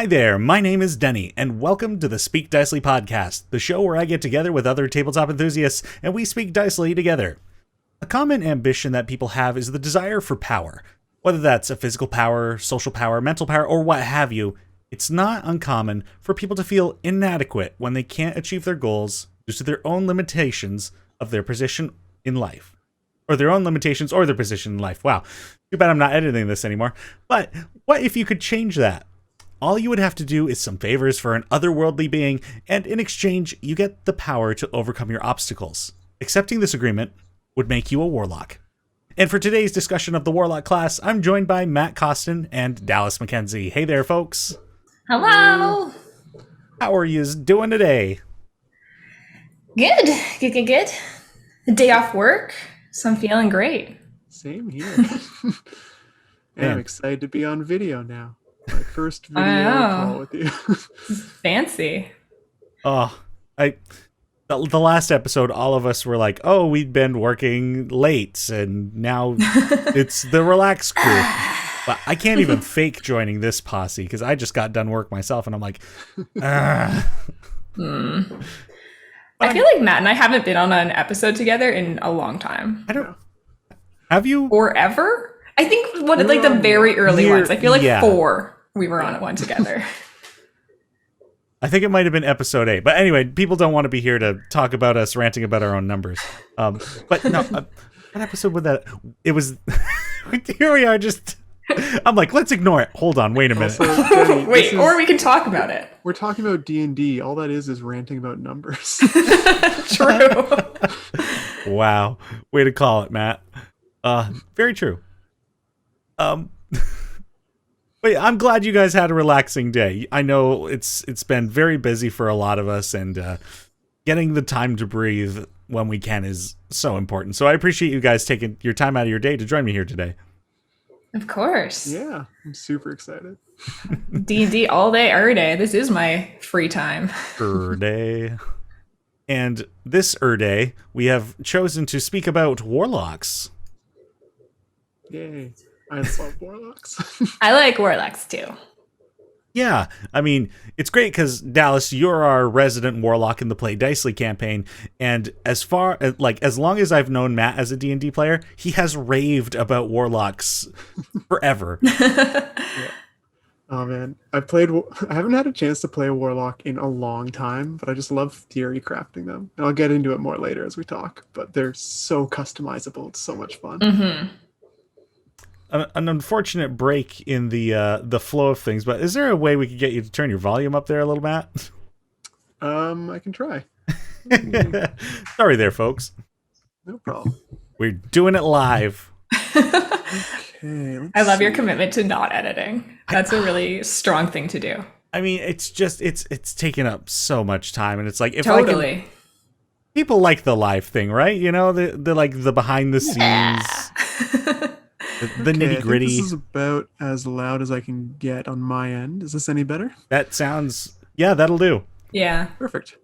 Hi there, my name is Denny, and welcome to the Speak Dicely podcast, the show where I get together with other tabletop enthusiasts and we speak Dicely together. A common ambition that people have is the desire for power. Whether that's a physical power, social power, mental power, or what have you, it's not uncommon for people to feel inadequate when they can't achieve their goals due to their own limitations of their position in life. Or their own limitations or their position in life. Wow, too bad I'm not editing this anymore. But what if you could change that? All you would have to do is some favors for an otherworldly being, and in exchange, you get the power to overcome your obstacles. Accepting this agreement would make you a warlock. And for today's discussion of the warlock class, I'm joined by Matt Costin and Dallis MacKenzie. Hey there, folks. Hello. How are you doing today? Good. A day off work, so I'm feeling great. Same here. And I'm excited to be on video now. My first video call with you. Fancy. The last episode, all of us were like, oh, we'd been working late, and now it's the relaxed crew. But I can't even fake joining this posse, because I just got done work myself, and I'm like, I feel like Matt and I haven't been on an episode together in a long time. I don't... Have you? Or ever? I think the very early ones. I feel like 4 we were on one together. I think it might have been episode 8. But anyway, people don't want to be here to talk about us ranting about our own numbers. But no, what episode would that... It was... Here we are just... I'm like, let's ignore it. Hold on, wait a minute. Also, Jenny, wait, or we can talk about it. We're talking about D&D. All that is ranting about numbers. True. Wow. Way to call it, Matt. Very true. But I'm glad you guys had a relaxing day. I know it's been very busy for a lot of us, and getting the time to breathe when we can is so important. So I appreciate you guys taking your time out of your day to join me here today. Of course. Yeah, I'm super excited. D&D all day, every day. This is my free time. Day. And this day, we have chosen to speak about warlocks. Yay. I love Warlocks. I like Warlocks too. Yeah, I mean, it's great because, Dallis, you're our resident warlock in the Play Dicely campaign, and as long as I've known Matt as a D&D player, he has raved about warlocks forever. Yeah. Oh man, I haven't had a chance to play a warlock in a long time, but I just love theory crafting them. And I'll get into it more later as we talk, but they're so customizable. It's so much fun. Mm-hmm. An unfortunate break in the flow of things, but is there a way we could get you to turn your volume up there a little, Matt? I can try. Sorry there, folks. No problem. We're doing it live. Okay, I love your commitment to not editing. That's a really strong thing to do. I mean, it's just it's taking up so much time, and it's like, if totally. People like the live thing, right? You know, the like the behind the scenes. The nitty gritty. This is about as loud as I can get on my end. Is this any better? That sounds... Yeah, that'll do. Yeah. Perfect.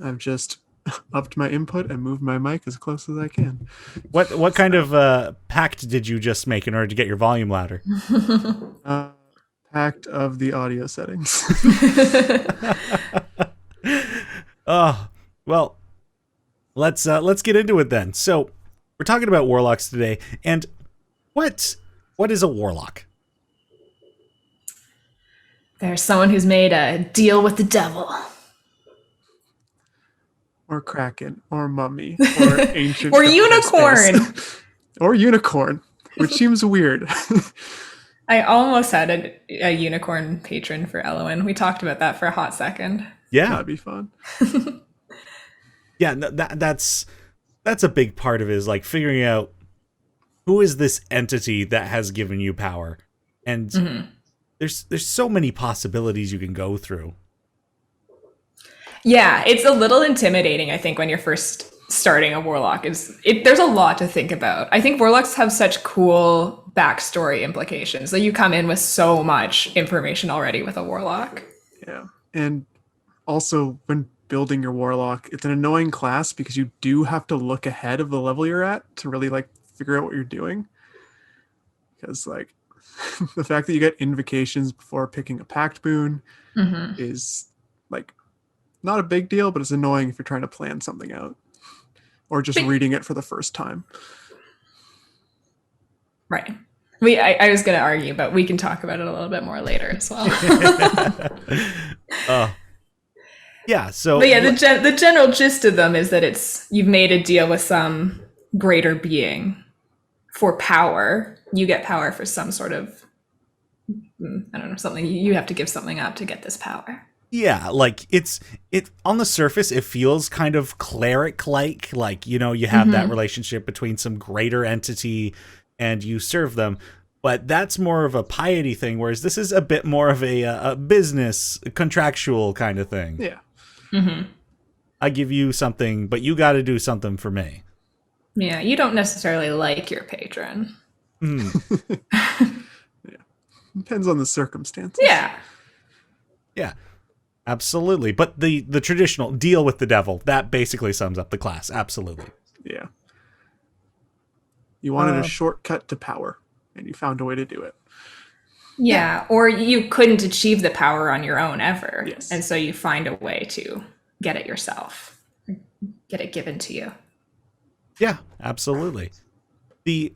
I've just upped my input and moved my mic as close as I can. What kind of pact did you just make in order to get your volume louder? Pact of the audio settings. Oh, well, let's get into it then. So, we're talking about warlocks today, and what is a warlock? There's someone who's made a deal with the devil. Or kraken, or mummy, or ancient... or unicorn! Or unicorn, which seems weird. I almost had a unicorn patron for Elowen. We talked about that for a hot second. Yeah. That'd be fun. Yeah, that's a big part of it, is like figuring out who is this entity that has given you power? And there's so many possibilities you can go through. Yeah, it's a little intimidating, I think, when you're first starting a warlock. There's a lot to think about. I think warlocks have such cool backstory implications. Like, you come in with so much information already with a warlock. Yeah, and also when building your warlock, it's an annoying class because you do have to look ahead of the level you're at to really figure out what you're doing. Because The fact that you get invocations before picking a pact boon Mm-hmm. is like not a big deal, but it's annoying if you're trying to plan something out or just reading it for the first time. Right. I was going to argue, but we can talk about it a little bit more later as well. Yeah. So, but yeah, the general gist of them is that you've made a deal with some greater being for power. You get power for some sort of, I don't know, something. You have to give something up to get this power. yeah, like it on the surface, it feels kind of cleric-like, you know, you have that relationship between some greater entity and you serve them. But that's more of a piety thing, whereas this is a bit more of a business, contractual kind of thing. Yeah. Mm-hmm. I give you something, but you got to do something for me. Yeah, you don't necessarily like your patron. Yeah. Depends on the circumstances. Yeah. Yeah, absolutely. But the traditional deal with the devil, that basically sums up the class. Absolutely. Yeah. You wanted a shortcut to power, and you found a way to do it. Yeah, or you couldn't achieve the power on your own ever. Yes. And so you find a way to get it yourself, get it given to you. Yeah, absolutely. The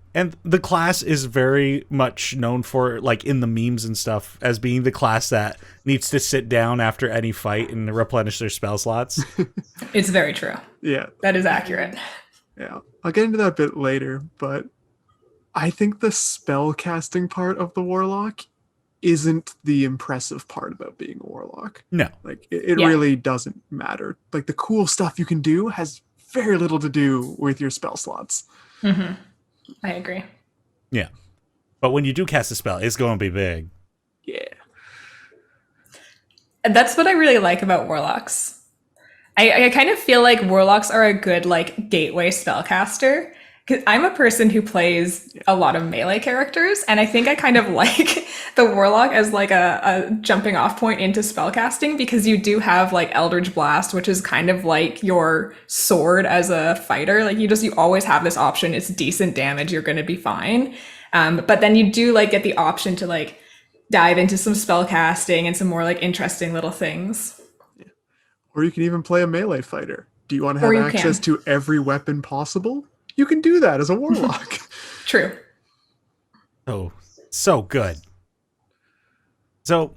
class is very much known for, like, in the memes and stuff, as being the class that needs to sit down after any fight and replenish their spell slots. It's very true. Yeah. That is accurate. Yeah. I'll get into that a bit later, but I think the spell casting part of the Warlock isn't the impressive part about being a Warlock. No. Like, it really doesn't matter. Like, the cool stuff you can do has very little to do with your spell slots. Mm-hmm. I agree. Yeah. But when you do cast a spell, it's going to be big. Yeah. And that's what I really like about Warlocks. I kind of feel like Warlocks are a good, like, gateway spellcaster. Because I'm a person who plays a lot of melee characters, and I think I kind of like the Warlock as like a jumping off point into spellcasting, because you do have like Eldritch Blast, which is kind of like your sword as a fighter. Like you always have this option. It's decent damage. You're going to be fine. But then you do like get the option to like dive into some spellcasting and some more like interesting little things. Yeah. Or you can even play a melee fighter. Do you want to have access to every weapon possible? You can do that as a Warlock. True. Oh, so good. So,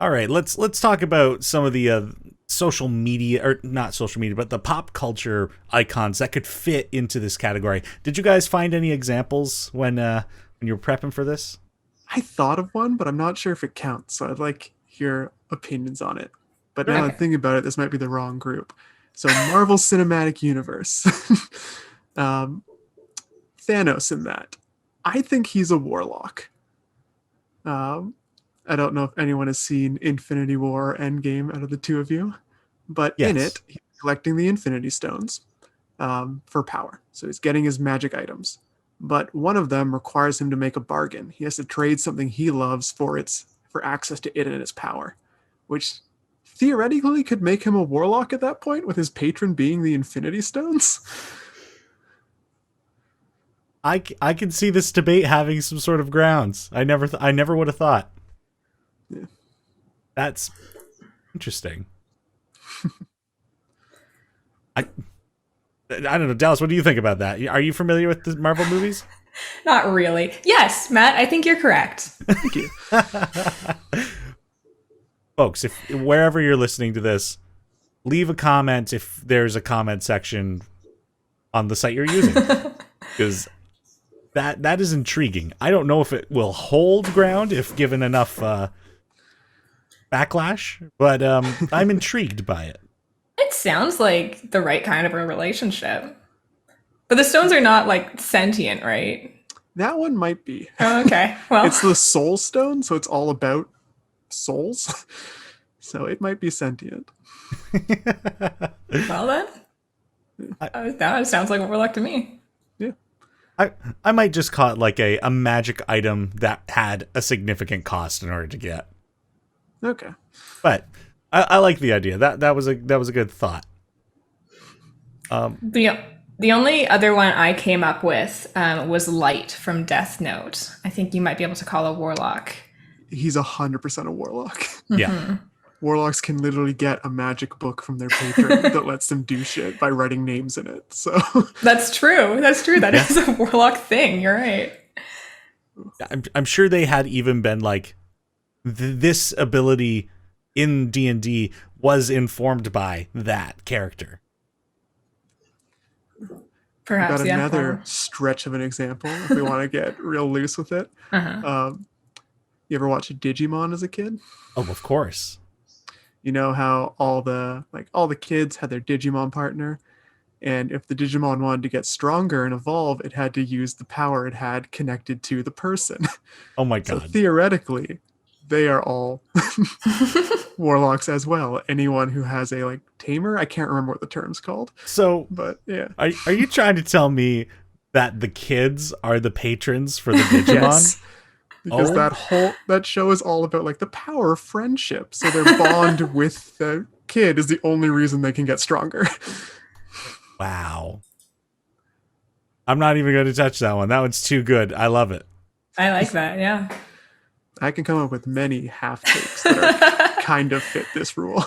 all right, let's talk about some of the social media, or not social media, but the pop culture icons that could fit into this category. Did you guys find any examples when you were prepping for this? I thought of one, but I'm not sure if it counts, so I'd like your opinions on it. But now I'm thinking about it, this might be the wrong group. So Marvel Cinematic Universe. Thanos in that. I think he's a Warlock. I don't know if anyone has seen Infinity War or Endgame out of the two of you, but in it, he's collecting the Infinity Stones for power. So he's getting his magic items. But one of them requires him to make a bargain. He has to trade something he loves for access to it and its power, which theoretically could make him a Warlock at that point, with his patron being the Infinity Stones. I can see this debate having some sort of grounds. I never would have thought. Yeah. That's interesting. I don't know, Dallas, what do you think about that? Are you familiar with the Marvel movies? Not really. Yes, Matt, I think you're correct. Thank you. Folks, if wherever you're listening to this, leave a comment if there's a comment section on the site you're using. Because that is intriguing. I don't know if it will hold ground if given enough backlash, but I'm intrigued by it. It sounds like the right kind of a relationship. But the stones are not like sentient, right? That one might be. Oh, okay. Well, It's the soul stone, so it's all about souls. So it might be sentient. well then. That sounds like a Warlock to me. Yeah. I might just call it like a magic item that had a significant cost in order to get. Okay. But I like the idea. That was a good thought. But yeah, The only other one I came up with was Light from Death Note. I think you might be able to call a warlock. He's 100% a warlock. Yeah. Warlocks can literally get a magic book from their patron that lets them do shit by writing names in it. So That's true. That's true. That is a warlock thing. You're right. I'm sure they had even been like, this ability in D&D was informed by that character. Perhaps, we got yeah. another stretch of an example if we want to get real loose with it. You ever watch Digimon as a kid? Oh, of course. You know how all the kids had their Digimon partner, and if the Digimon wanted to get stronger and evolve, it had to use the power it had connected to the person. Oh my So god. theoretically, they are all warlocks as well. Anyone who has a like tamer, I can't remember what the term's called. So, but yeah. Are you trying to tell me that the kids are the patrons for the Digimon? Yes. Because that show is all about like the power of friendship. So their bond with the kid is the only reason they can get stronger. Wow. I'm not even going to touch that one. That one's too good. I love it. I like that, yeah. I can come up with many half takes that are kind of fit this rule.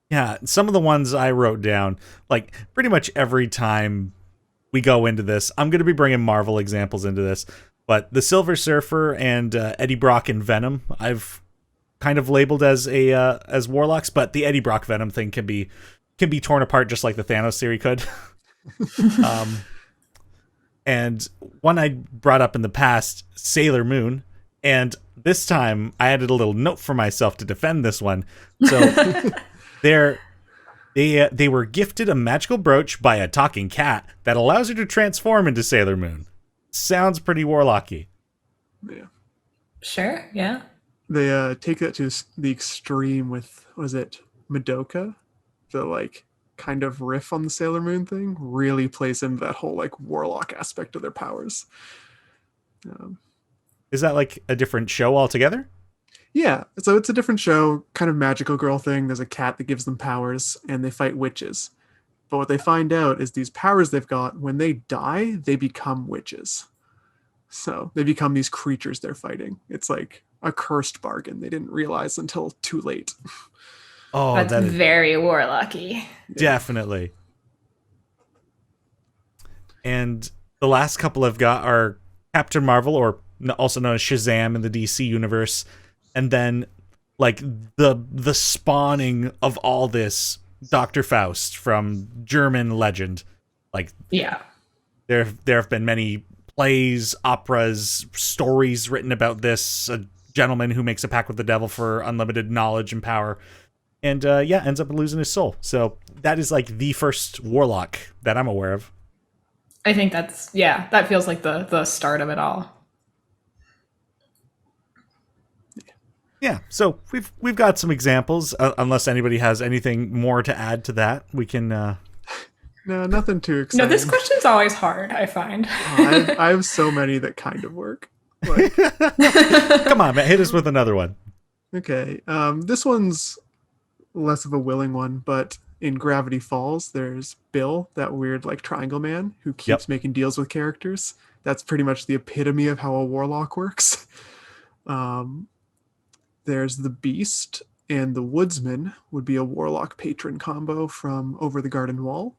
Yeah, some of the ones I wrote down, like pretty much every time we go into this, I'm going to be bringing Marvel examples into this, but the Silver Surfer and Eddie Brock and Venom, I've kind of labeled as warlocks, but the Eddie Brock Venom thing can be torn apart just like the Thanos theory could. And one I brought up in the past, Sailor Moon, and this time I added a little note for myself to defend this one. So they were gifted a magical brooch by a talking cat that allows her to transform into Sailor Moon. Sounds pretty warlocky. Yeah. Sure, yeah. They take that to the extreme with, was it Madoka? The like kind of riff on the Sailor Moon thing really plays into that whole like warlock aspect of their powers. Is that like a different show altogether? Yeah, so it's a different show, kind of magical girl thing. There's a cat that gives them powers and they fight witches. But what they find out is these powers they've got, when they die, they become witches. So they become these creatures they're fighting. It's like a cursed bargain they didn't realize until too late. Oh, that's very warlocky. Definitely. And the last couple I've got are Captain Marvel, or also known as Shazam in the DC universe, and then like the spawning of all this, Dr. Faust from German legend. Like, yeah, there have been many plays, operas, stories written about this. A gentleman who makes a pact with the devil for unlimited knowledge and power. And ends up losing his soul. So that is like the first warlock that I'm aware of. I think that feels like the start of it all. Yeah, so we've got some examples. Unless anybody has anything more to add to that, we can. No, nothing too exciting. No, this question's always hard, I find. I have so many that kind of work. Like, come on, man, hit us with another one. Okay, this one's less of a willing one, but in Gravity Falls, there's Bill, that weird like triangle man who keeps making deals with characters. That's pretty much the epitome of how a warlock works. There's the Beast, and the Woodsman would be a warlock patron combo from Over the Garden Wall.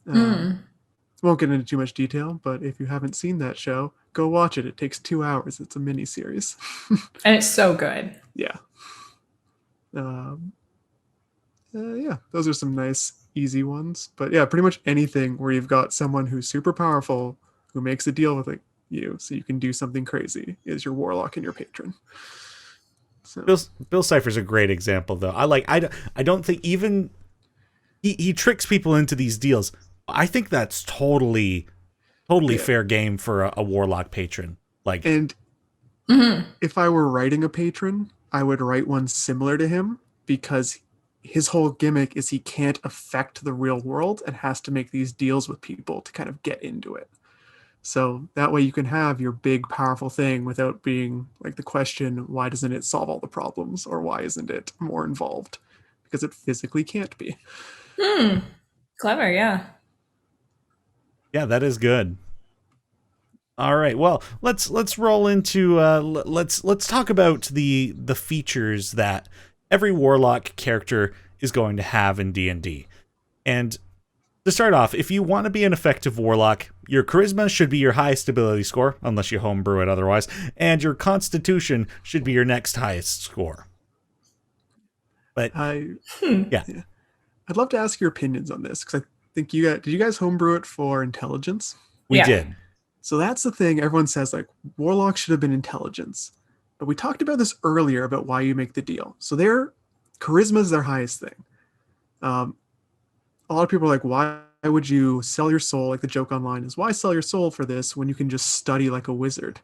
Won't get into too much detail, but if you haven't seen that show, go watch it. It takes 2 hours. It's a mini series. And it's so good. Yeah. Those are some nice, easy ones. But yeah, pretty much anything where you've got someone who's super powerful, who makes a deal with you so you can do something crazy, is your warlock and your patron. So. Bill Cipher's a great example, though. I don't think even he tricks people into these deals. I think that's totally fair game for a warlock patron. Like, and if I were writing a patron, I would write one similar to him, because his whole gimmick is he can't affect the real world and has to make these deals with people to kind of get into it. So that way you can have your big, powerful thing without being like the question, why doesn't it solve all the problems, or why isn't it more involved? because it physically can't be. Clever, yeah. Yeah, that is good. All right. Well, let's roll into let's talk about the features that every warlock character is going to have in D&D. And to start off, if you want to be an effective warlock, your charisma should be your highest ability score, unless you homebrew it otherwise, and your constitution should be your next highest score. But yeah, I'd love to ask your opinions on this, because I think did you guys homebrew it for intelligence? we Yeah. did. So that's the thing. Everyone says like warlock should have been intelligence, but we talked about this earlier about why you make the deal. So their charisma is their highest thing. A lot of people are like, why would you sell your soul? Like the joke online is, why sell your soul for this when you can just study like a wizard?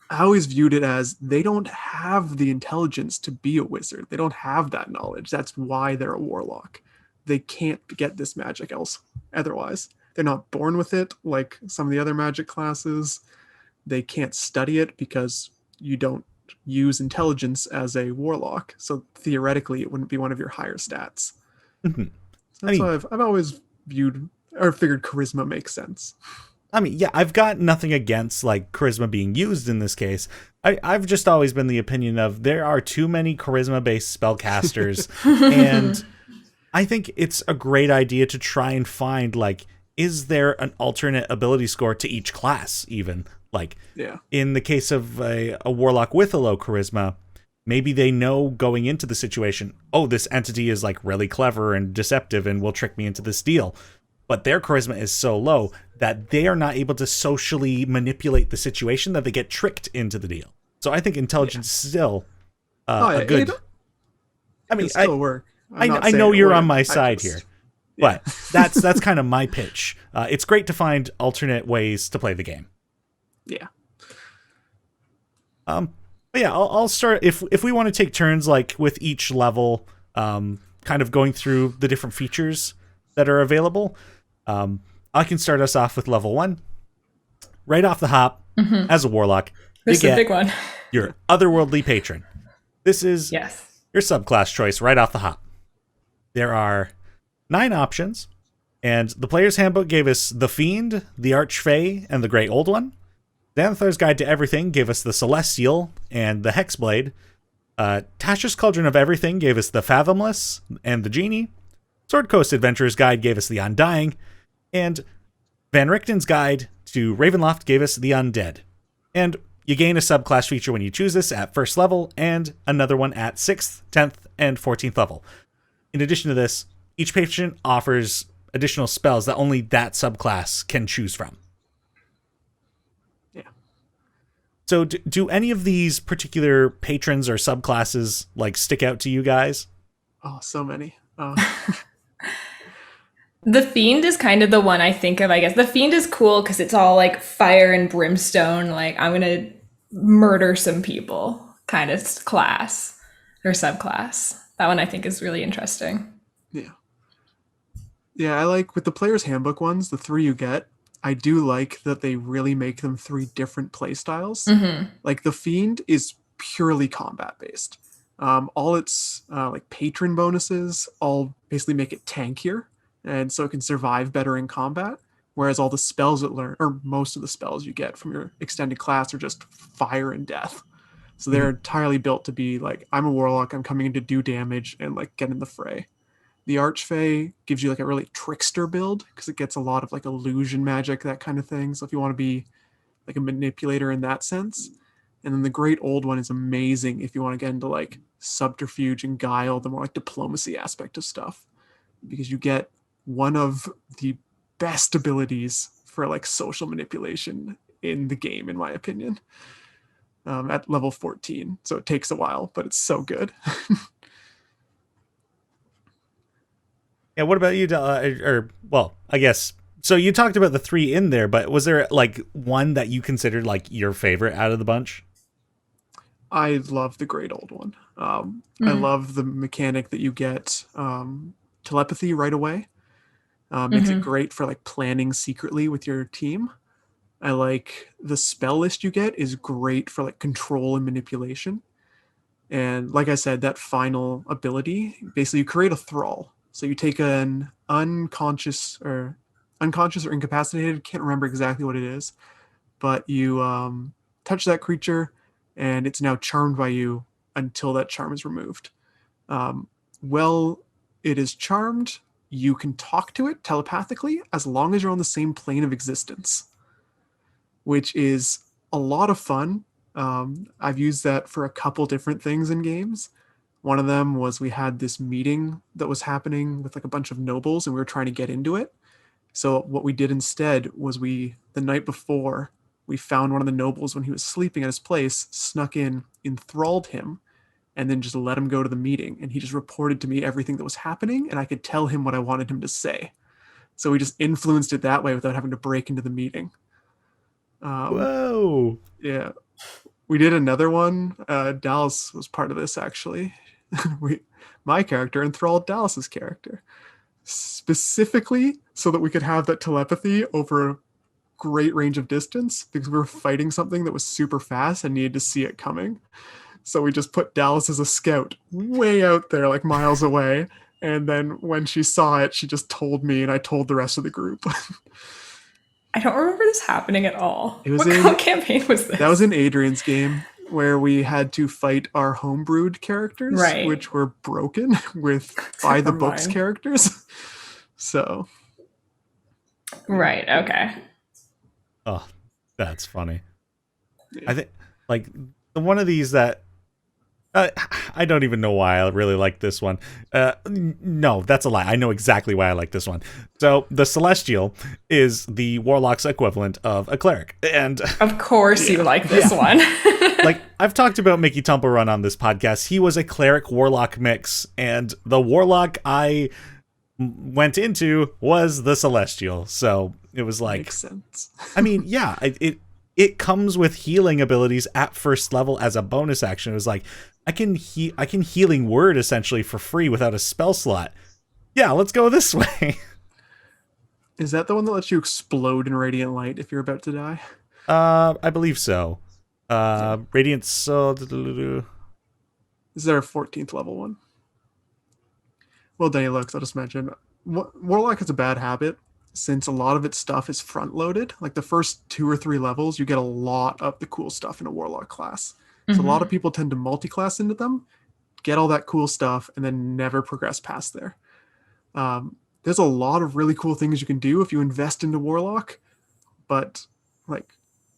I always viewed it as they don't have the intelligence to be a wizard. They don't have that knowledge. That's why they're a warlock. They can't get this magic else otherwise. They're not born with it like some of the other magic classes. They can't study it because you don't use intelligence as a warlock. So theoretically, it wouldn't be one of your higher stats. Mhm. So that's why I've always viewed or figured charisma makes sense. I mean, yeah, I've got nothing against like charisma being used in this case. I've just always been the opinion of there are too many charisma-based spellcasters, and I think it's a great idea to try and find like, is there an alternate ability score to each class? Even like, Yeah. in the case of a warlock with a low charisma, maybe they know going into the situation, oh, this entity is like really clever and deceptive and will trick me into this deal. But their charisma is so low that they are not able to socially manipulate the situation, that they get tricked into the deal. So I think intelligence is still a good. I mean, still work. I know you're on my side here, but that's kind of my pitch. It's great to find alternate ways to play the game. Yeah. But yeah, I'll start if we want to take turns, like with each level, kind of going through the different features that are available. I can start us off with level 1. Right off the hop, as a warlock, This is a big one. your otherworldly patron. This is Yes. your subclass choice right off the hop. There are 9 options, and the Player's Handbook gave us the Fiend, the Archfey, and the Great Old One. Xanathar's Guide to Everything gave us the Celestial and the Hexblade. Tasha's Cauldron of Everything gave us the Fathomless and the Genie. Sword Coast Adventurer's Guide gave us the Undying. And Van Richten's Guide to Ravenloft gave us the Undead. And you gain a subclass feature when you choose this at 1st level, and another one at 6th, 10th, and 14th level. In addition to this, each patron offers additional spells that only that subclass can choose from. Yeah. So do any of these particular patrons or subclasses like stick out to you guys? Oh, so many. The Fiend is kind of the one I think of, I guess. The Fiend is cool because it's all like fire and brimstone, like I'm going to murder some people kind of class or subclass. That one I think is really interesting. Yeah. Yeah, I like with the Player's Handbook ones, the 3 you get, I do like that they really make them 3 different play styles. Like the Fiend is purely combat based. All its like patron bonuses all basically make it tankier, and so it can survive better in combat. Whereas all the spells it learn, or most of the spells you get from your extended class, are just fire and death. So they're entirely built to be like, I'm a warlock, I'm coming in to do damage and like get in the fray. The Archfey gives you like a really trickster build because it gets a lot of like illusion magic, that kind of thing. So if you want to be like a manipulator in that sense. And then the Great Old One is amazing if you want to get into like subterfuge and guile, the more like diplomacy aspect of stuff, because you get one of the best abilities for like social manipulation in the game, in my opinion, at level 14. So it takes a while, but it's so good. Yeah, what about you? Well, I guess, so you talked about the 3 in there, but was there like one that you considered like your favorite out of the bunch? I love the Great Old One. I love the mechanic that you get telepathy right away. Makes it great for like planning secretly with your team. I like the spell list you get is great for like control and manipulation. And like I said, that final ability, basically you create a thrall. So you take an unconscious or incapacitated, can't remember exactly what it is, but you touch that creature and it's now charmed by you until that charm is removed. Well, it is charmed, you can talk to it telepathically as long as you're on the same plane of existence, which is a lot of fun. I've used that for a couple different things in games. One of them was we had this meeting that was happening with like a bunch of nobles and we were trying to get into it. So what we did instead was the night before, we found one of the nobles when he was sleeping at his place, snuck in, enthralled him, and then just let him go to the meeting. And he just reported to me everything that was happening and I could tell him what I wanted him to say. So we just influenced it that way without having to break into the meeting. Whoa. Yeah. We did another one. Dallas was part of this, actually. My character enthralled Dallas's character, specifically so that we could have that telepathy over a great range of distance, because we were fighting something that was super fast and needed to see it coming. So we just put Dallas as a scout way out there, like miles away. And then when she saw it, she just told me, and I told the rest of the group. I don't remember this happening at all. It was what campaign was this? That was in Adrian's game, where we had to fight our homebrewed characters, Right. which were broken with by the books Mine. characters. So, Right, okay. Oh, that's funny. yeah. I think like one of these that I don't even know why I really like this one. No, that's a lie. I know exactly why I like this one. So the Celestial is the Warlock's equivalent of a cleric, and Of course you like this one. like I've talked about Mickey Temple Run on this podcast. He was a cleric warlock mix, and the warlock I went into was the Celestial. So it was like, Makes sense. I mean, yeah, it comes with healing abilities at first level as a bonus action. It was like, I can healing word essentially for free without a spell slot. Yeah, let's go this way. Is that the one that lets you explode in radiant light if you're about to die? I believe so. Radiant Soul. This is our 14th level one. Well, Danny looks, I'll just mention, Warlock has a bad habit, since a lot of its stuff is front loaded. Like the first 2 or 3 levels, you get a lot of the cool stuff in a Warlock class. So a lot of people tend to multi-class into them, get all that cool stuff, and then never progress past there. There's a lot of really cool things you can do if you invest into Warlock, but like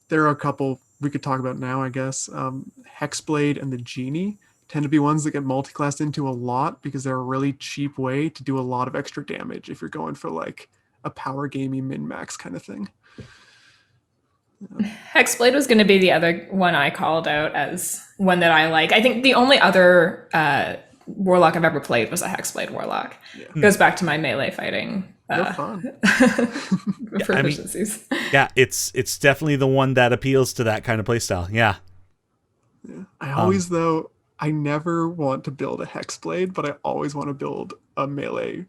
there are a couple we could talk about now, I guess. Hexblade and the Genie tend to be ones that get multi-classed into a lot because they're a really cheap way to do a lot of extra damage if you're going for like a power gamey min-max kind of thing. Hexblade was going to be the other one I called out as one that I like. I think the only other Warlock I've ever played was a Hexblade Warlock. Yeah. Goes back to my melee fighting They're fun. proficiencies. Yeah, it's definitely the one that appeals to that kind of playstyle. Yeah. Yeah. I always, though, I never want to build a Hexblade, but I always want to build a melee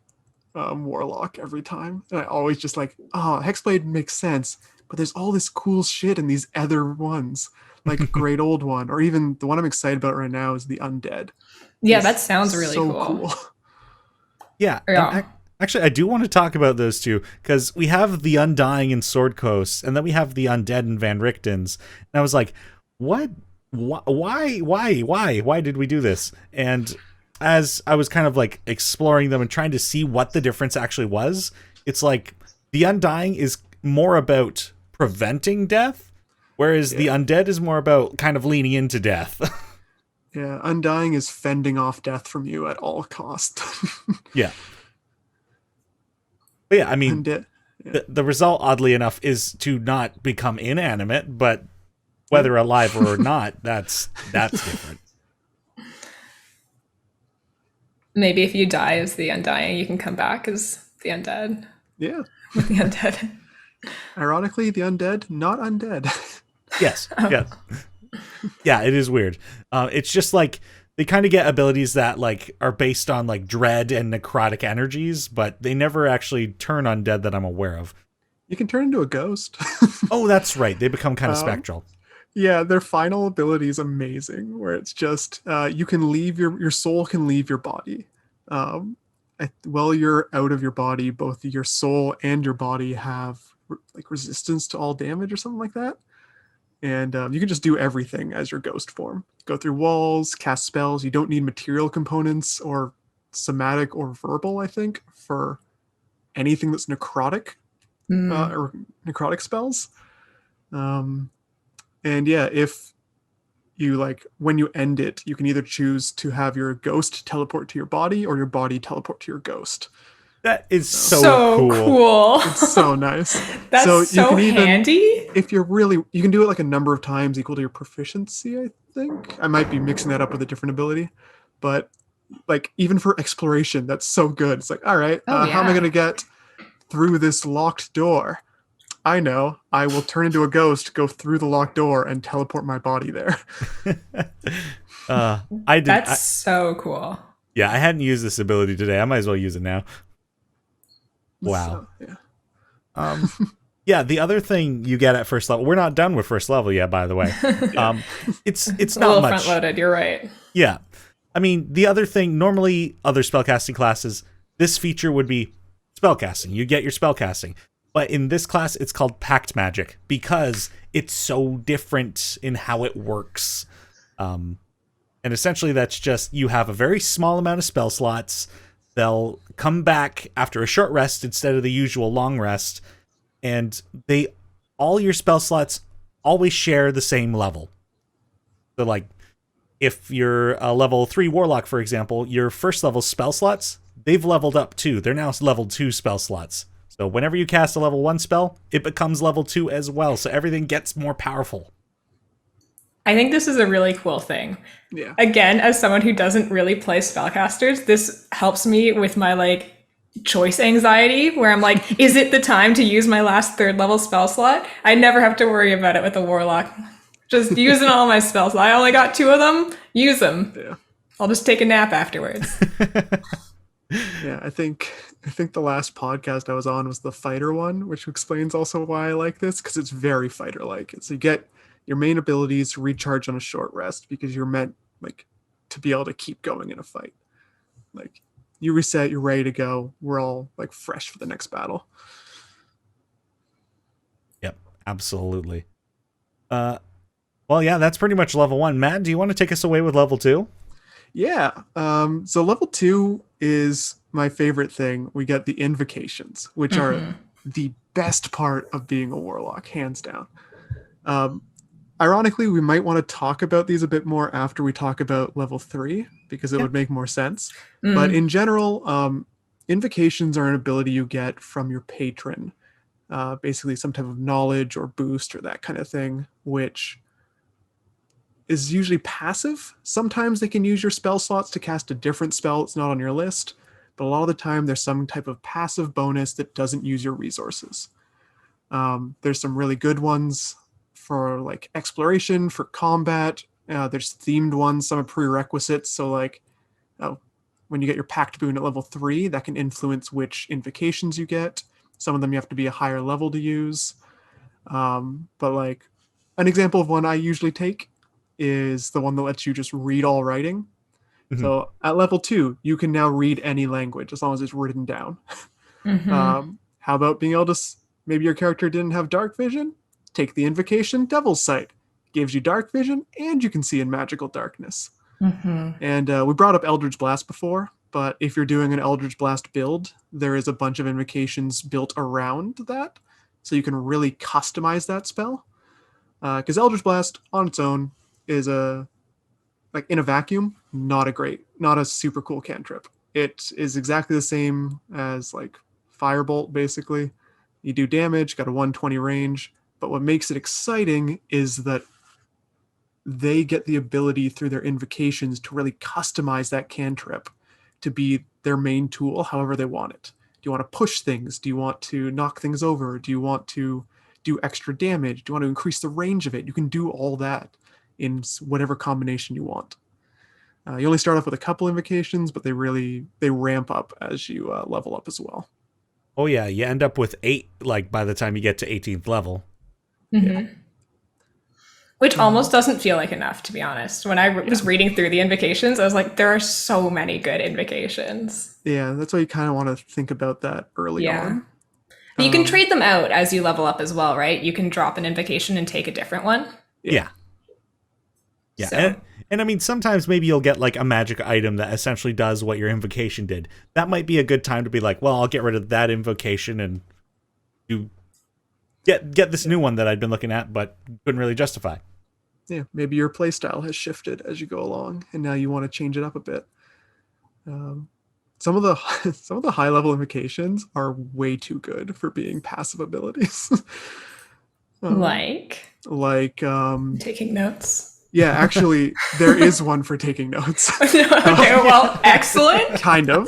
Warlock every time. And I always just like, Hexblade makes sense, but there's all this cool shit in these other ones, like a Great Old One, or even the one I'm excited about right now is the Undead. Yeah, that sounds really so cool. Yeah. Yeah. Actually, I do want to talk about those two, because we have the Undying in Sword Coast, and then we have the Undead in Van Richten's. And I was like, what? Why did we do this? And as I was kind of like exploring them and trying to see what the difference actually was, it's like the Undying is more about preventing death, whereas the Undead is more about kind of leaning into death. Yeah, Undying is fending off death from you at all cost. Yeah. But yeah, I mean, Undead. Yeah. the result, oddly enough, is to not become inanimate, but whether alive or not, that's different. Maybe if you die as the Undying, you can come back as the Undead. Yeah. With the Undead. Ironically, the Undead, not undead. Yes. Yeah. Yeah, it is weird. It's just like they kind of get abilities that like are based on like dread and necrotic energies, but they never actually turn undead that I'm aware of. You can turn into a ghost. Oh, that's right. They become kind of spectral. Yeah, their final ability is amazing, where it's just you can leave your soul can leave your body. Um, while you're out of your body, both your soul and your body have like resistance to all damage or something like that. And you can just do everything as your ghost form. Go through walls, cast spells. You don't need material components or somatic or verbal, I think, for anything that's necrotic or necrotic spells. Um, and yeah, if you like when you end it, you can either choose to have your ghost teleport to your body or your body teleport to your ghost. That is so So cool. It's so nice. That's so you so can even, handy. if you're really, you can do it like a number of times equal to your proficiency, I think. I might be mixing that up with a different ability, but like even for exploration, that's so good. It's like, all right, how am I going to get through this locked door? I know. I will turn into a ghost, go through the locked door, and teleport my body there. I did. That's so cool. Yeah, I hadn't used this ability today. I might as well use it now. Wow. So, yeah. Yeah, the other thing you get at first level, we're not done with first level yet, by the way. It's A not little much. front loaded, you're right. Yeah. I mean, the other thing, normally other spellcasting classes, this feature would be spellcasting. You get your spellcasting. But in this class, it's called Pact Magic because it's so different in how it works. And essentially, that's just you have a very small amount of spell slots. They'll come back after a short rest instead of the usual long rest. And all your spell slots always share the same level. So, like, if you're a level 3 Warlock, for example, your first level spell slots, they've leveled up too. They're now level 2 spell slots. So whenever you cast a level 1 spell, it becomes level 2 as well. So everything gets more powerful. I think this is a really cool thing. Yeah. Again, as someone who doesn't really play spellcasters, this helps me with my like choice anxiety where I'm like, is it the time to use my last 3rd level spell slot? I never have to worry about it with a Warlock. Just using all my spells. I only got 2 of them. Use them. Yeah. I'll just take a nap afterwards. Yeah, I think the last podcast I was on was the fighter one, which explains also why I like this, because it's very fighter-like. So you get your main abilities recharge on a short rest because you're meant like to be able to keep going in a fight. Like you reset, you're ready to go. We're all like fresh for the next battle. Yep, absolutely. Well, yeah, that's pretty much level 1. Matt, do you want to take us away with level 2? Yeah. So level 2 is my favorite thing. We get the Invocations, which are the best part of being a Warlock, hands down. Ironically, we might want to talk about these a bit more after we talk about level 3, because it would make more sense. But in general, Invocations are an ability you get from your patron. Basically some type of knowledge or boost or that kind of thing, which is usually passive. Sometimes they can use your spell slots to cast a different spell that's not on your list, but a lot of the time there's some type of passive bonus that doesn't use your resources. There's some really good ones for like exploration, for combat. There's themed ones, some are prerequisites. So like when you get your Pact boon at level 3, that can influence which invocations you get. Some of them you have to be a higher level to use. But like an example of one I usually take is the one that lets you just read all writing. Mm-hmm. So at level 2, you can now read any language as long as it's written down. How about being able to, maybe your character didn't have dark vision? Take the invocation Devil's Sight. Gives you dark vision and you can see in magical darkness. And we brought up Eldritch Blast before, but if you're doing an Eldritch Blast build, there is a bunch of invocations built around that. So you can really customize that spell. Because Eldritch Blast on its own is like in a vacuum, not a super cool cantrip. It is exactly the same as like Firebolt, basically. You do damage, got a 120 range, but what makes it exciting is that they get the ability through their invocations to really customize that cantrip to be their main tool however they want it. Do you want to push things? Do you want to knock things over? Do you want to do extra damage? Do you want to increase the range of it? You can do all that in whatever combination you want. You only start off with a couple invocations, but they ramp up as you level up as well. Oh yeah, you end up with 8 like by the time you get to 18th level. Yeah. Which almost doesn't feel like enough, to be honest. When I was reading through the invocations, I was like, there are so many good invocations. Yeah, that's why you kind of want to think about that early on. And you can trade them out as you level up as well, right? You can drop an invocation and take a different one. Yeah. So. And I mean, sometimes maybe you'll get like a magic item that essentially does what your invocation did. That might be a good time to be like, well, I'll get rid of that invocation and do get this new one that I'd been looking at, but couldn't really justify. Yeah, maybe your playstyle has shifted as you go along, and now you want to change it up a bit. Some of the high level invocations are way too good for being passive abilities. Like taking notes. Yeah, actually, there is one for taking notes. Okay, well, excellent. Kind of.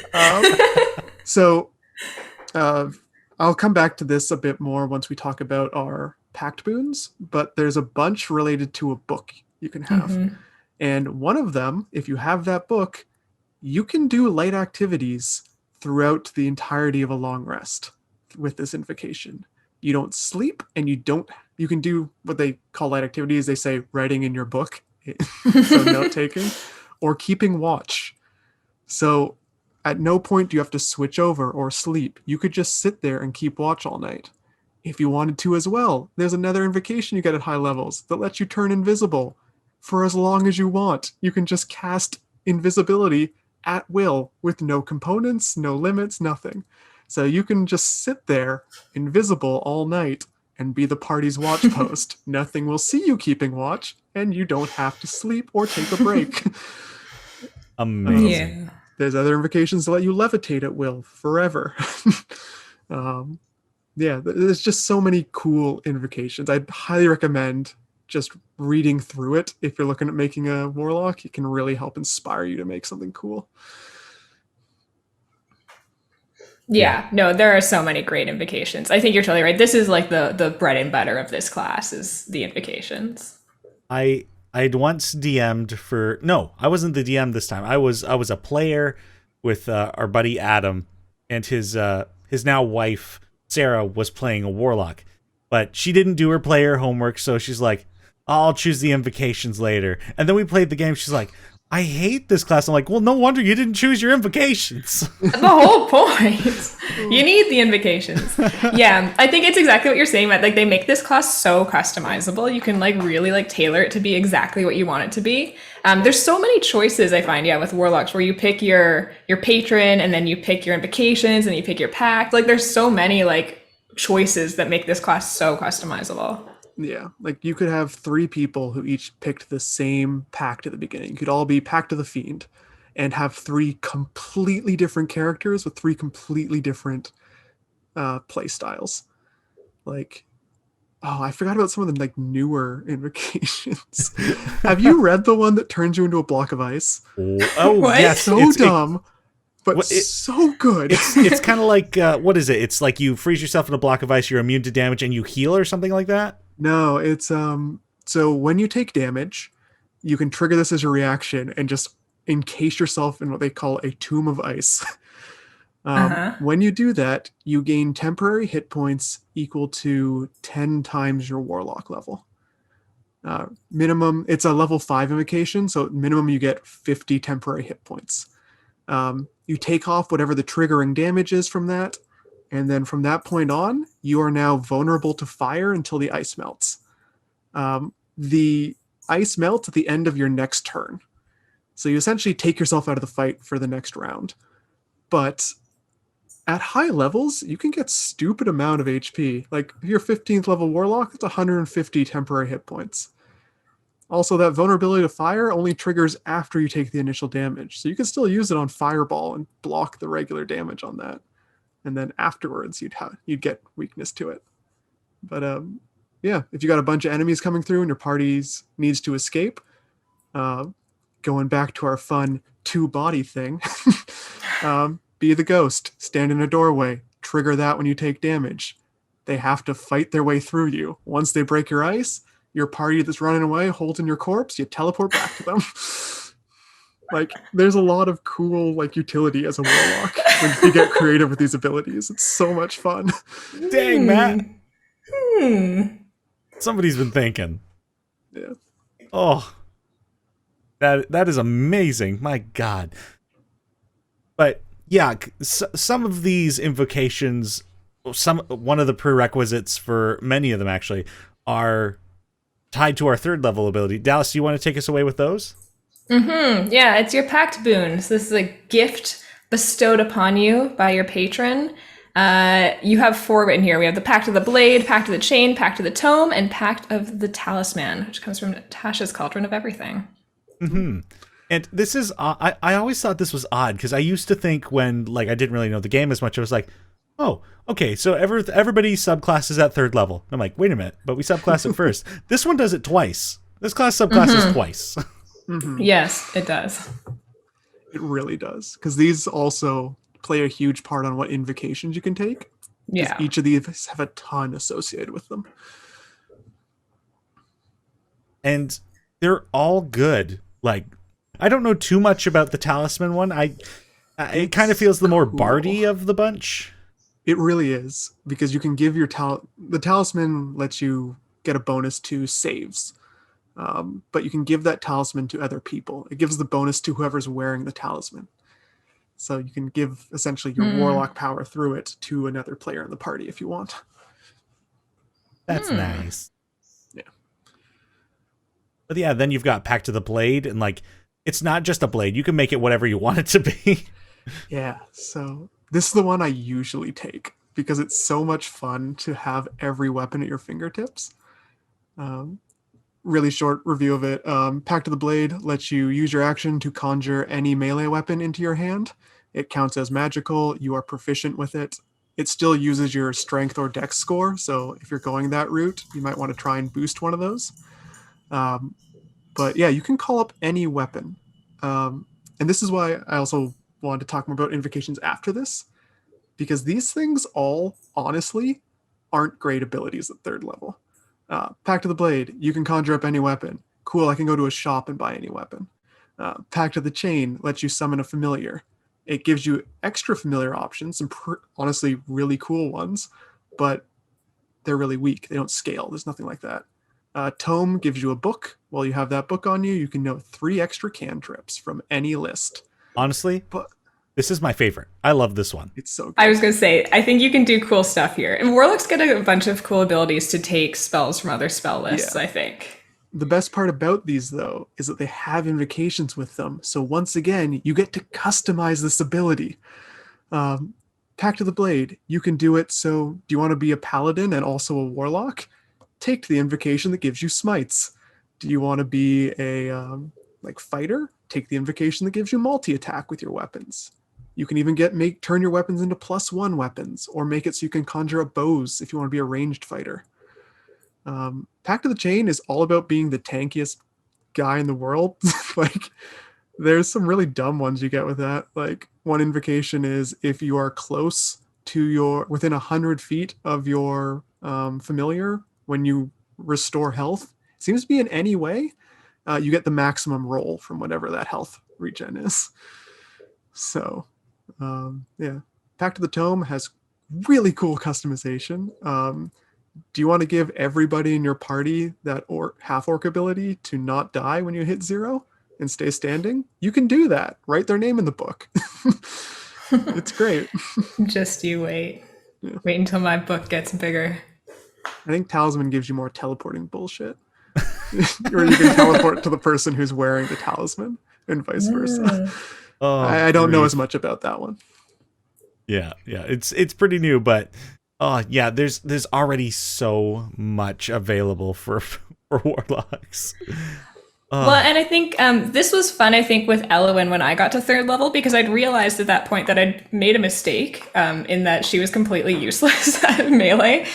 I'll come back to this a bit more once we talk about our Pact Boons, but there's a bunch related to a book you can have. And one of them, if you have that book, you can do light activities throughout the entirety of a long rest with this invocation. You don't sleep, and you can do what they call light activities. They say writing in your book, so note-taking, or keeping watch. So at no point do you have to switch over or sleep. You could just sit there and keep watch all night. If you wanted to as well, there's another invocation you get at high levels that lets you turn invisible for as long as you want. You can just cast invisibility at will with no components, no limits, nothing. So you can just sit there invisible all night and be the party's watch post. Nothing will see you keeping watch, and you don't have to sleep or take a break. Amazing. There's other invocations that let you levitate at will forever. There's just so many cool invocations. I'd highly recommend just reading through it. If you're looking at making a warlock, it can really help inspire you to make something cool. Yeah, no, there are so many great invocations. I think you're totally right. This is like the bread and butter of this class is the invocations. I'd once DM'd for... No, I wasn't the DM this time. I was a player with our buddy Adam, and his now wife, Sarah, was playing a warlock. But she didn't do her player homework, so she's like, I'll choose the invocations later. And then we played the game. She's like, I hate this class. I'm like, well, no wonder you didn't choose your invocations. The whole point. You need the invocations. Yeah, I think it's exactly what you're saying, Matt. Like, they make this class so customizable. You can really tailor it to be exactly what you want it to be. There's so many choices, I find, with Warlocks, where you pick your patron, and then you pick your invocations, and you pick your pact. Like, there's so many choices that make this class so customizable. Yeah, you could have 3 people who each picked the same pact at the beginning. You could all be Pact of the Fiend and have 3 completely different characters with 3 completely different play styles. I forgot about some of the newer invocations. Have you read the one that turns you into a block of ice? Oh, yes. So dumb. But so good. It's kind of like, what is it? It's like you freeze yourself in a block of ice, you're immune to damage, and you heal or something like that? No, it's so when you take damage, you can trigger this as a reaction and just encase yourself in what they call a tomb of ice. When you do that, you gain temporary hit points equal to 10 times your warlock level. Minimum, it's a level 5 invocation, so minimum you get 50 temporary hit points. You take off whatever the triggering damage is from that, and then from that point on, you are now vulnerable to fire until the ice melts. The ice melts at the end of your next turn. So you essentially take yourself out of the fight for the next round. But at high levels, you can get stupid amount of HP. If you're 15th level Warlock, it's 150 temporary hit points. Also, that vulnerability to fire only triggers after you take the initial damage. So you can still use it on Fireball and block the regular damage on that. And then afterwards, you'd get weakness to it. But if you got a bunch of enemies coming through and your party needs to escape, going back to our fun 2-body thing, be the ghost, stand in a doorway, trigger that when you take damage. They have to fight their way through you. Once they break your ice, your party that's running away, holding your corpse, you teleport back to them. There's a lot of cool utility as a warlock when you get creative with these abilities. It's so much fun. Dang, Matt. Somebody's been thinking. Yeah. Oh, that is amazing. My God. But yeah, some of these invocations, one of the prerequisites for many of them actually are tied to our third level ability. Dallas, do you want to take us away with those? Yeah, it's your Pact Boons. This is a gift bestowed upon you by your patron. You have 4 written here. We have the Pact of the Blade, Pact of the Chain, Pact of the Tome, and Pact of the Talisman, which comes from Tasha's Cauldron of Everything. And this is, I always thought this was odd, because I used to think when, like, I didn't really know the game as much, I was like, oh, okay, so everybody subclasses at 3rd level. I'm like, wait a minute, but we subclass it first. This one does it twice. This class subclasses twice. Yes, it does. It really does. Because these also play a huge part on what invocations you can take. Yeah. Each of these have a ton associated with them. And they're all good. Like, I don't know too much about the Talisman one. It kind of feels the more bardy of the bunch. It really is, because you can give your the Talisman lets you get a bonus to saves, but you can give that Talisman to other people. It gives the bonus to whoever's wearing the Talisman. So you can give essentially your Warlock power through it to another player in the party if you want. That's nice. Yeah. But yeah, then you've got Pact of the Blade, and like, it's not just a blade. You can make it whatever you want it to be. Yeah, so this is the one I usually take because it's so much fun to have every weapon at your fingertips. Really short review of it. Pact of the Blade lets you use your action to conjure any melee weapon into your hand. It counts as magical. You are proficient with it. It still uses your strength or dex score, so if you're going that route, you might want to try and boost one of those. But yeah, you can call up any weapon. And this is why I also wanted to talk more about invocations after this, because these things all, honestly, aren't great abilities at 3rd level. Pact of the Blade, you can conjure up any weapon. Cool, I can go to a shop and buy any weapon. Pact of the Chain lets you summon a familiar. It gives you extra familiar options, some honestly really cool ones, but they're really weak. They don't scale. There's nothing like that. Tome gives you a book. While you have that book on you, you can know 3 extra cantrips from any list. Honestly, this is my favorite. I love this one. It's so good. I was going to say, I think you can do cool stuff here. And Warlocks get a bunch of cool abilities to take spells from other spell lists, I think. The best part about these, though, is that they have invocations with them. So once again, you get to customize this ability. Pact of the Blade, you can do it. So do you want to be a paladin and also a warlock? Take the invocation that gives you smites. Do you want to be a fighter? Take the invocation that gives you multi-attack with your weapons. You can even turn your weapons into +1 weapons, or make it so you can conjure up bows if you want to be a ranged fighter. Pact of the Chain is all about being the tankiest guy in the world. Like, there's some really dumb ones you get with that. Like, one invocation is if you are close to within 100 feet of your familiar, when you restore health, it seems to be in any way, you get the maximum roll from whatever that health regen is. So, yeah. Pact of the Tome has really cool customization. Do you want to give everybody in your party that half-orc ability to not die when you hit 0 and stay standing? You can do that. Write their name in the book. It's great. Just you wait. Yeah. Wait until my book gets bigger. I think Talisman gives you more teleporting bullshit. Where you can teleport to the person who's wearing the talisman and vice versa. Oh, I don't know as much about that one. Yeah, it's pretty new, but yeah, there's already so much available for Warlocks. Well, and I think this was fun, I think, with Elowen when I got to 3rd level, because I'd realized at that point that I'd made a mistake in that she was completely useless at melee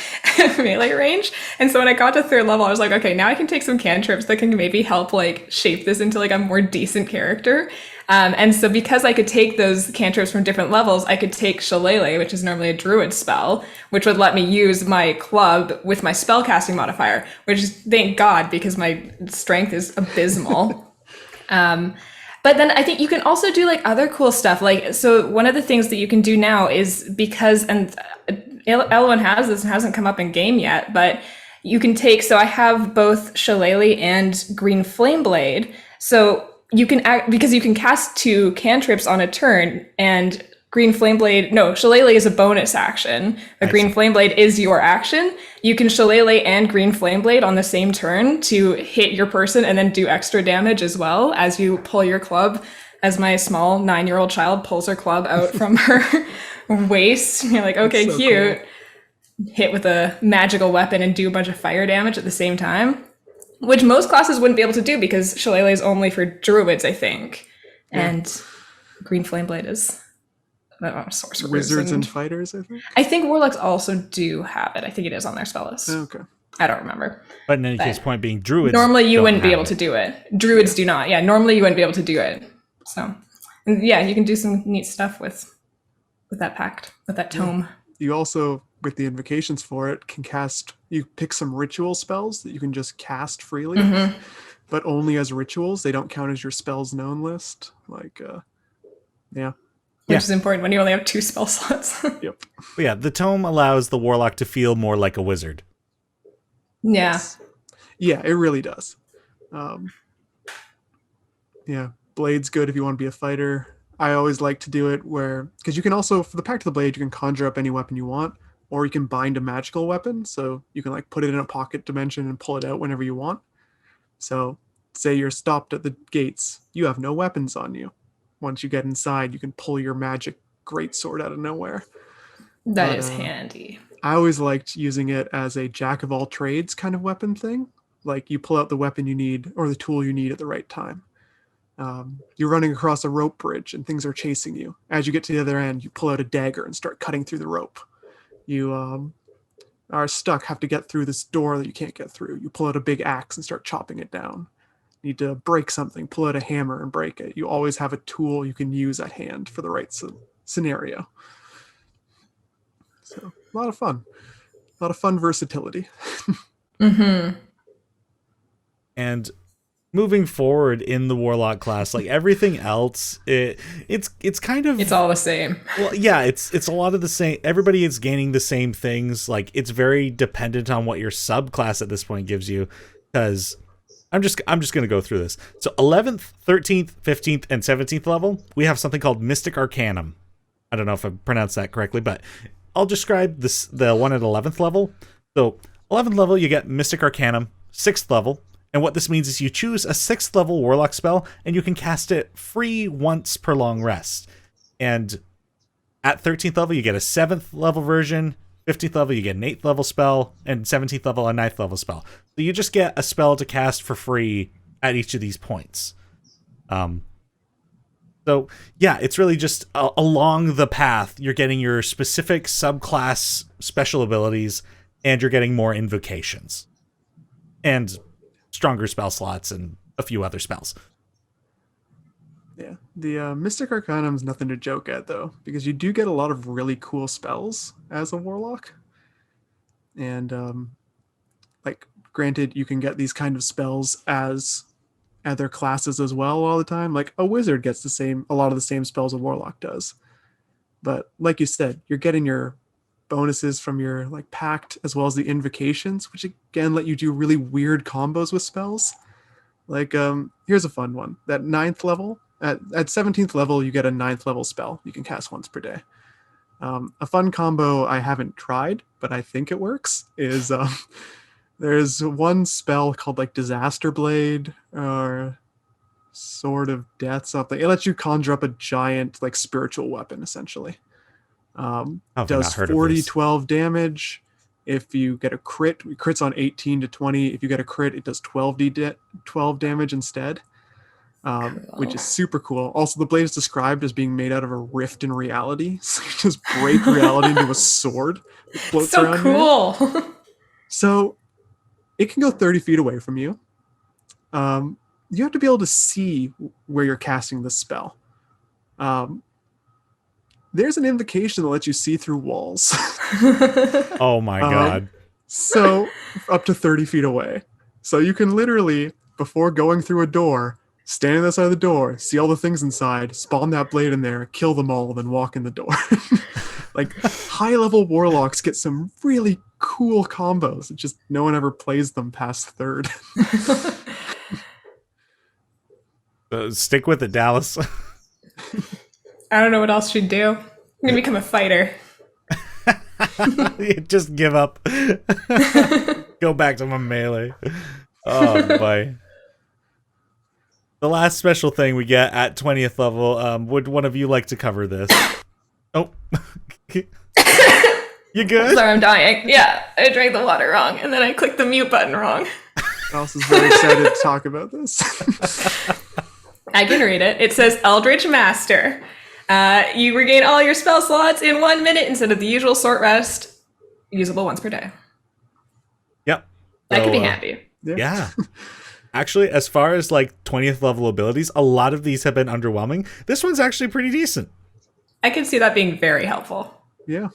range. And so when I got to 3rd level, I was like, okay, now I can take some cantrips that can maybe help like shape this into like a more decent character. And so because I could take those cantrips from different levels, I could take Shillelagh, which is normally a druid spell, which would let me use my club with my spellcasting modifier, which is, thank God, because my strength is abysmal. But then I think you can also do like other cool stuff. Like, so one of the things that you can do now is, because, and Elowen has this and hasn't come up in game yet, but you can take, so I have both Shillelagh and Green Flame Blade. So you can act, because you can cast 2 cantrips on a turn, and Green Flame Blade, no, Shillelagh is a bonus action. The Green Flame Blade is your action. You can Shillelagh and Green Flame Blade on the same turn to hit your person and then do extra damage as well as you pull your club. As my small 9-year-old child pulls her club out from her waist. You're like, okay, so cute. Cool. Hit with a magical weapon and do a bunch of fire damage at the same time, which most classes wouldn't be able to do because Shillelagh is only for druids, I think. Yeah. And Green Flame Blade is sorcerers. Wizards and fighters, I think. I think Warlocks also do have it. I think it is on their spell list. Okay. I don't remember. But in any case, point being, druids normally you wouldn't be able to do it. Druids do not. Yeah, normally you wouldn't be able to do it. So, yeah, you can do some neat stuff with that pact, with that tome. You also, with the invocations for it, can cast, you pick some ritual spells that you can just cast freely, but only as rituals. They don't count as your spells known list. Like, yeah. Which is important when you only have 2 spell slots. Yep. Yeah, the tome allows the warlock to feel more like a wizard. Yeah. Yeah, it really does. Yeah. Blade's good if you want to be a fighter. I always like to do it where, because you can also, for the Pact of the Blade, you can conjure up any weapon you want, or you can bind a magical weapon. So you can like put it in a pocket dimension and pull it out whenever you want. So say you're stopped at the gates, you have no weapons on you. Once you get inside, you can pull your magic greatsword out of nowhere. That is handy. I always liked using it as a jack of all trades kind of weapon thing. Like you pull out the weapon you need or the tool you need at the right time. You're running across a rope bridge and things are chasing you. As you get to the other end, you pull out a dagger and start cutting through the rope. You are stuck, have to get through this door that you can't get through. You pull out a big axe and start chopping it down. Need to break something, pull out a hammer and break it. You always have a tool you can use at hand for the right scenario. So a lot of fun versatility. And moving forward in the warlock class, like everything else, it's kind of, it's all the same. Well, yeah, it's a lot of the same. Everybody is gaining the same things. Like it's very dependent on what your subclass at this point gives you. Because I'm just gonna go through this. So 11th, 13th, 15th, and 17th level, we have something called Mystic Arcanum. I don't know if I pronounced that correctly, but I'll describe the one at 11th level. So 11th level, you get Mystic Arcanum. 6th level. And what this means is you choose a 6th level warlock spell and you can cast it free once per long rest. And at 13th level, you get a 7th level version. 15th level, you get an 8th level spell. And 17th level, a 9th level spell. So you just get a spell to cast for free at each of these points. So yeah, it's really just along the path. You're getting your specific subclass special abilities and you're getting more invocations. And stronger spell slots and a few other spells. Yeah, the Mystic Arcanum is nothing to joke at though, because you do get a lot of really cool spells as a warlock. And like granted, you can get these kind of spells as other classes as well all the time. Like a wizard gets a lot of the same spells a warlock does. But like you said, you're getting your bonuses from your like pact as well as the invocations, which again let you do really weird combos with spells. Like here's a fun one. That 9th level, at 17th level, you get a 9th level spell you can cast once per day. A fun combo I haven't tried, but I think it works, is there's one spell called like Disaster Blade or Sword of Death something. It lets you conjure up a giant like spiritual weapon essentially. Does 40-12 damage. If you get a crit, it crits on 18 to 20. If you get a crit, it does 12 damage instead, which is super cool. Also, the blade is described as being made out of a rift in reality. So you just break reality into a sword that floats around. So cool. So it can go 30 feet away from you. You have to be able to see where you're casting the spell. There's an invocation that lets you see through walls. Oh my god. So up to 30 feet away. So you can literally, before going through a door, stand on the side of the door, see all the things inside, spawn that blade in there, kill them all, then walk in the door. Like high level warlocks get some really cool combos. It's just no one ever plays them past third. Stick with it, Dallas. I don't know what else she'd do. I'm gonna become a fighter. Just give up. Go back to my melee. Oh boy. The last special thing we get at 20th level, would one of you like to cover this? Oh. You good? Sorry, I'm dying. Yeah, I drank the water wrong, and then I clicked the mute button wrong. Alice is very excited to talk about this. I can read it. It says Eldritch Master. You regain all your spell slots in 1 minute instead of the usual short rest. Usable once per day. Yep. That could be So, handy. Yeah. Actually, as far as like 20th level abilities, a lot of these have been underwhelming. This one's actually pretty decent. I can see that being very helpful. Yeah.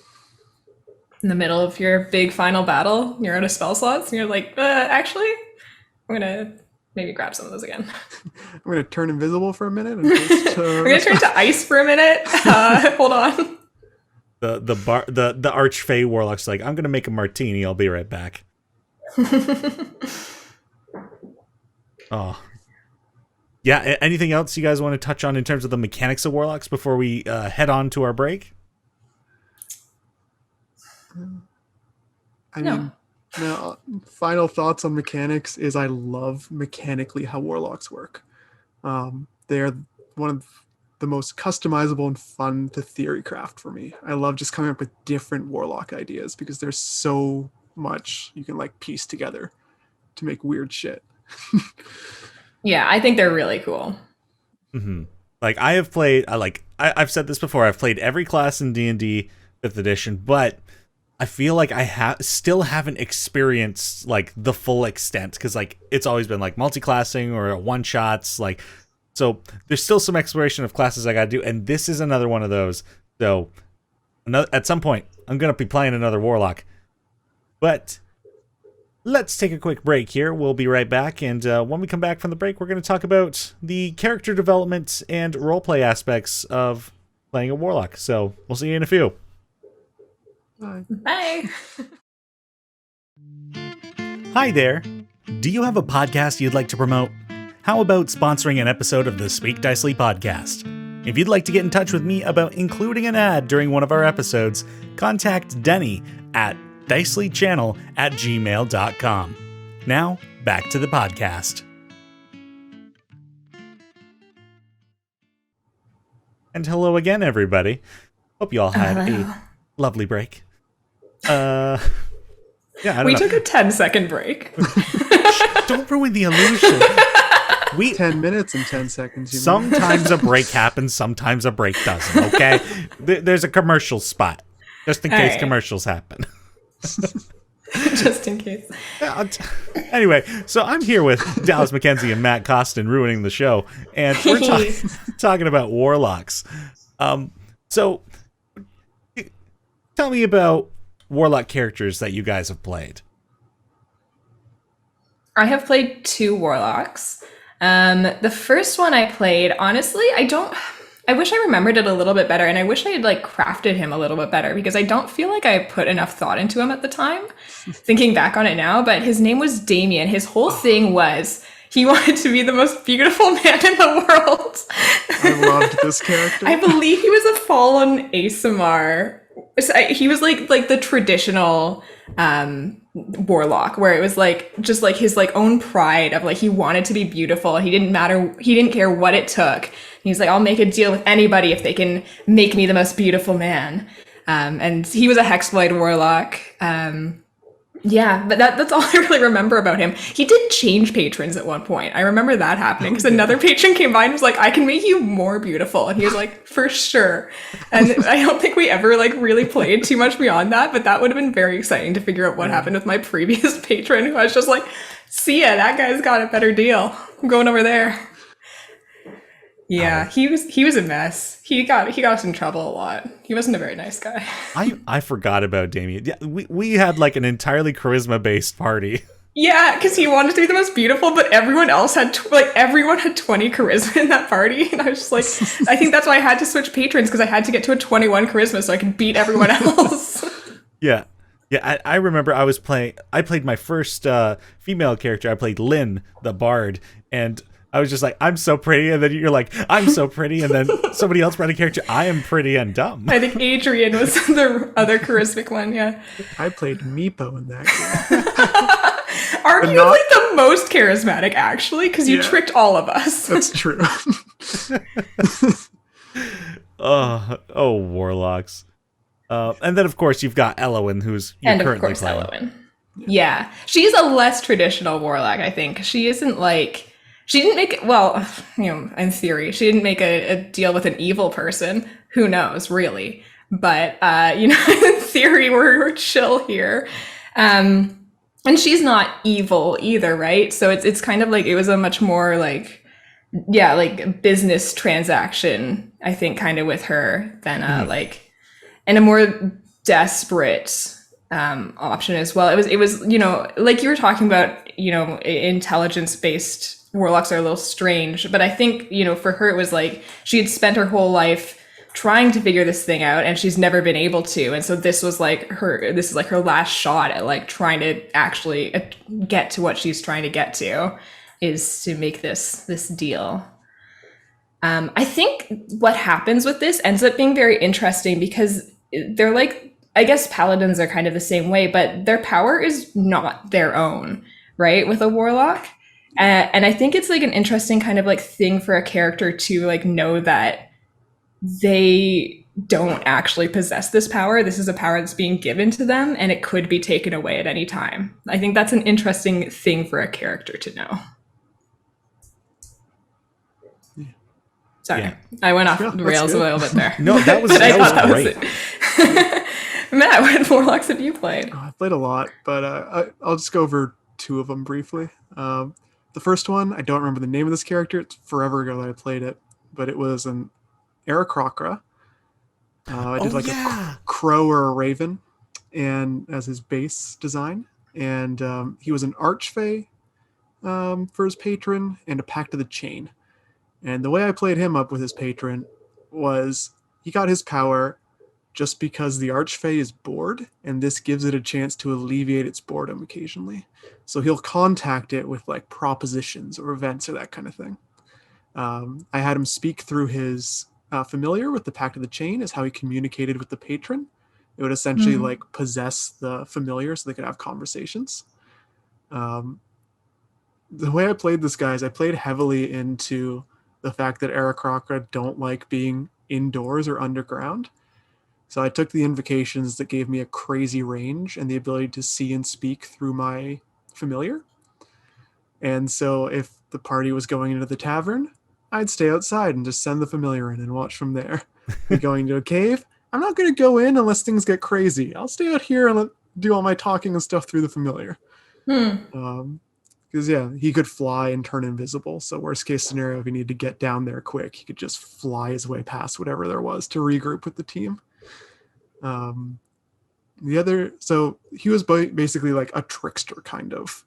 In the middle of your big final battle, you're out of spell slots, and you're like, actually, I'm gonna maybe grab some of those again. I'm going to turn invisible for a minute. And just, We're gonna turn to ice for a minute. Hold on. The Archfey Warlock's like, I'm gonna make a martini, I'll be right back. Oh. Yeah, anything else you guys want to touch on in terms of the mechanics of Warlocks before we head on to our break? I mean, now, final thoughts on mechanics is I love mechanically how Warlocks work. They are one of the most customizable and fun to theory craft for me. I love just coming up with different Warlock ideas because there's so much you can like piece together to make weird shit. Yeah, I think they're really cool. Mm-hmm. Like I have played, I've said this before. I've played every class in D&D 5th edition, but I feel like I still haven't experienced like the full extent because like it's always been like multi-classing or one shots. Like, so there's still some exploration of classes I got to do, and this is another one of those. So at some point, I'm gonna be playing another Warlock, but. Let's take a quick break here. We'll be right back, and when we come back from the break, we're going to talk about the character development and roleplay aspects of playing a Warlock. So we'll see you in a few. Bye. Bye. Hi there. Do you have a podcast you'd like to promote? How about sponsoring an episode of the Speak Dicely podcast? If you'd like to get in touch with me about including an ad during one of our episodes, contact Denny at dicelychannel@gmail.com. Now, back to the podcast. And hello again, everybody. Hope you all had a lovely break. Yeah, I don't We know. took a 10-second break. Don't ruin the illusion. 10 minutes and 10 seconds. Sometimes a break happens, sometimes a break doesn't, okay? There's a commercial spot, just in case right. commercials happen. Just in case. Anyway, so I'm here with Dallis MacKenzie and Matt Costin ruining the show, and we're talking about Warlocks. So tell me about Warlock characters that you guys have played. I have played 2 Warlocks. The first one I played, honestly, I wish I remembered it a little bit better, and I wish I had like crafted him a little bit better because I don't feel like I put enough thought into him at the time, thinking back on it now, but his name was Damien. His whole thing was he wanted to be the most beautiful man in the world. I loved this character. I believe he was a fallen Aasimar. He was like the traditional Warlock, where it was like just like his like own pride of like he wanted to be beautiful. He didn't care what it took. He's like, I'll make a deal with anybody if they can make me the most beautiful man. And he was a Hexblade Warlock. Yeah, but that's all I really remember about him. He did change patrons at one point. I remember that happening because another patron came by and was like, I can make you more beautiful. And he was like, for sure. And I don't think we ever like really played too much beyond that, but that would have been very exciting to figure out what happened with my previous patron who I was just like, see ya, that guy's got a better deal. I'm going over there. Yeah, he was a mess. He got us in trouble a lot. He wasn't a very nice guy. I forgot about Damien. Yeah, we had like an entirely charisma based party. Yeah, because he wanted to be the most beautiful, but everyone else had everyone had 20 charisma in that party, and I was just like, I think that's why I had to switch patrons because I had to get to a 21 charisma so I could beat everyone else. Yeah. Yeah, I remember I played my first female character. I played Lynn, the bard, and I was just like, I'm so pretty, and then you're like, I'm so pretty, and then somebody else brought a character, I am pretty and dumb. I think Adrian was the other charismatic one, yeah. I played Meepo in that game. Arguably the most charismatic, actually, because you tricked all of us. That's true. Oh, Warlocks. And then, of course, you've got Elowin, who's you're and of currently course, playing. Elowin. Yeah. She's a less traditional warlock, I think. She isn't like... She didn't make it, well, in theory, she didn't make a deal with an evil person. Who knows, really? But, in theory, we're chill here. And she's not evil either, right? So it's kind of like, it was a much more like business transaction, I think, kind of with her than and a more desperate option as well. It was like you were talking about, intelligence-based warlocks are a little strange, but I think, for her, it was like she had spent her whole life trying to figure this thing out and she's never been able to. And so this is like her last shot at like trying to actually get to what she's trying to get to, is to make this deal. I think what happens with this ends up being very interesting because they're like, I guess paladins are kind of the same way, but their power is not their own, right? With a warlock. And I think it's like an interesting kind of like thing for a character to like know that they don't actually possess this power. This is a power that's being given to them and it could be taken away at any time. I think that's an interesting thing for a character to know. Sorry, I went off the rails a little bit there. No, that was, that was great. Matt, what warlocks have you played? I played a lot, but I'll just go over two of them briefly. The first one, I don't remember the name of this character. It's forever ago that I played it, but it was an Aarakocra. I did a crow or a raven, and as his base design, and he was an archfey for his patron and a Pact of the Chain. And the way I played him up with his patron was he got his power just because the archfey is bored, and this gives it a chance to alleviate its boredom occasionally. So he'll contact it with like propositions or events or that kind of thing. I had him speak through his familiar with the Pact of the Chain is how he communicated with the patron. It would essentially like possess the familiar so they could have conversations. The way I played this guy is I played heavily into the fact that Aarakocra don't like being indoors or underground. So I took the invocations that gave me a crazy range and the ability to see and speak through my familiar. And so if the party was going into the tavern, I'd stay outside and just send the familiar in and watch from there. Going to a cave, I'm not going to go in unless things get crazy. I'll stay out here and do all my talking and stuff through the familiar. Because he could fly and turn invisible. So worst case scenario, if he needed to get down there quick, he could just fly his way past whatever there was to regroup with the team. So he was basically like a trickster kind of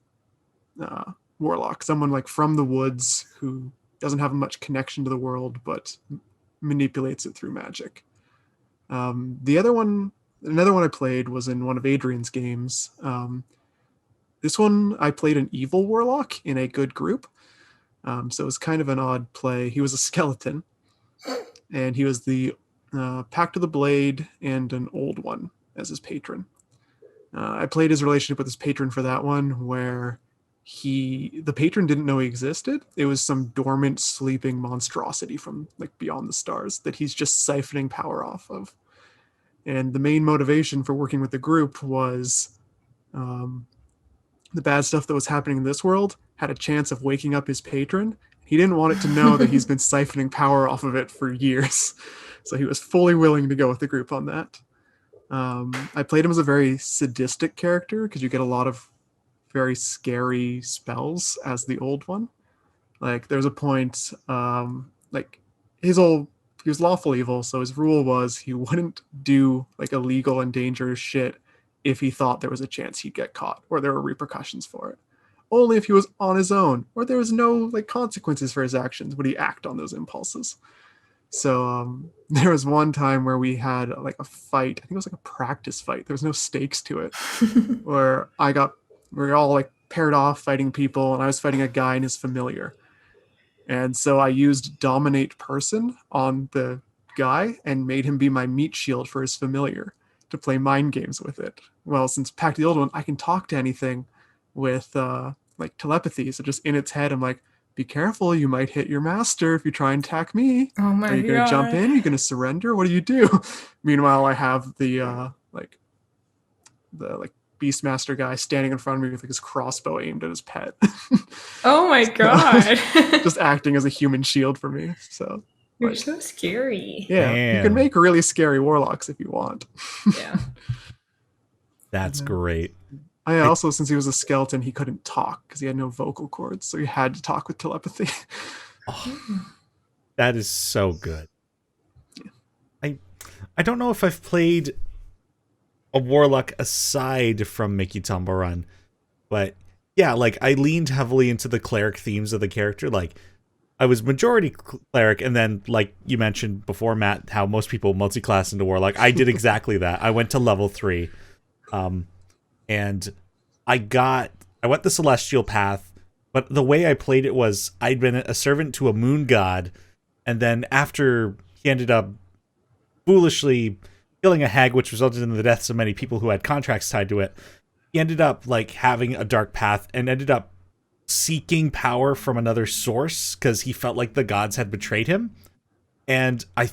warlock, someone like from the woods who doesn't have much connection to the world, but manipulates it through magic. Another one I played was in one of Adrian's games. This one, I played an evil warlock in a good group. So it was kind of an odd play. He was a skeleton, and he was the Pact of the Blade and an Old One as his patron. I played his relationship with his patron for that one, where the patron didn't know he existed. It was some dormant, sleeping monstrosity from like beyond the stars that he's just siphoning power off of. And the main motivation for working with the group was the bad stuff that was happening in this world had a chance of waking up his patron. He didn't want it to know that he's been siphoning power off of it for years. So he was fully willing to go with the group on that. I played him as a very sadistic character because you get a lot of very scary spells as the Old One. Like there's a point, he was lawful evil, so his rule was he wouldn't do like illegal and dangerous shit if he thought there was a chance he'd get caught or there were repercussions for it. Only if he was on his own or there was no like consequences for his actions would he act on those impulses. So there was one time where we had like a fight. I think it was like a practice fight. There was no stakes to it. Where we were all like paired off fighting people, and I was fighting a guy and his familiar. And so I used Dominate Person on the guy and made him be my meat shield for his familiar to play mind games with it. Well, since Pact the Old One, I can talk to anything with like telepathy. So just in its head, I'm like, be careful, you might hit your master if you try and attack me. Oh my Are you going to jump in? Are you going to surrender? What do you do? Meanwhile, I have the Beastmaster guy standing in front of me with like his crossbow aimed at his pet. Oh my god. Just acting as a human shield for me. So You're so scary. yeah, Damn. you can make really scary warlocks if you want. Yeah. That's great. I also, since he was a skeleton, he couldn't talk because he had no vocal cords, so he had to talk with telepathy. Oh, that is so good. I don't know if I've played a warlock aside from Mickey Tumble Run, but yeah, like I leaned heavily into the cleric themes of the character. Like I was majority cleric, and then like you mentioned before, Matt, how most people multi-class into warlock. I did exactly that. I went to level 3, and I went the celestial path, but the way I played it was I'd been a servant to a moon god, and then after he ended up foolishly killing a hag, which resulted in the deaths of many people who had contracts tied to it, he ended up like having a dark path and ended up seeking power from another source because he felt like the gods had betrayed him. And I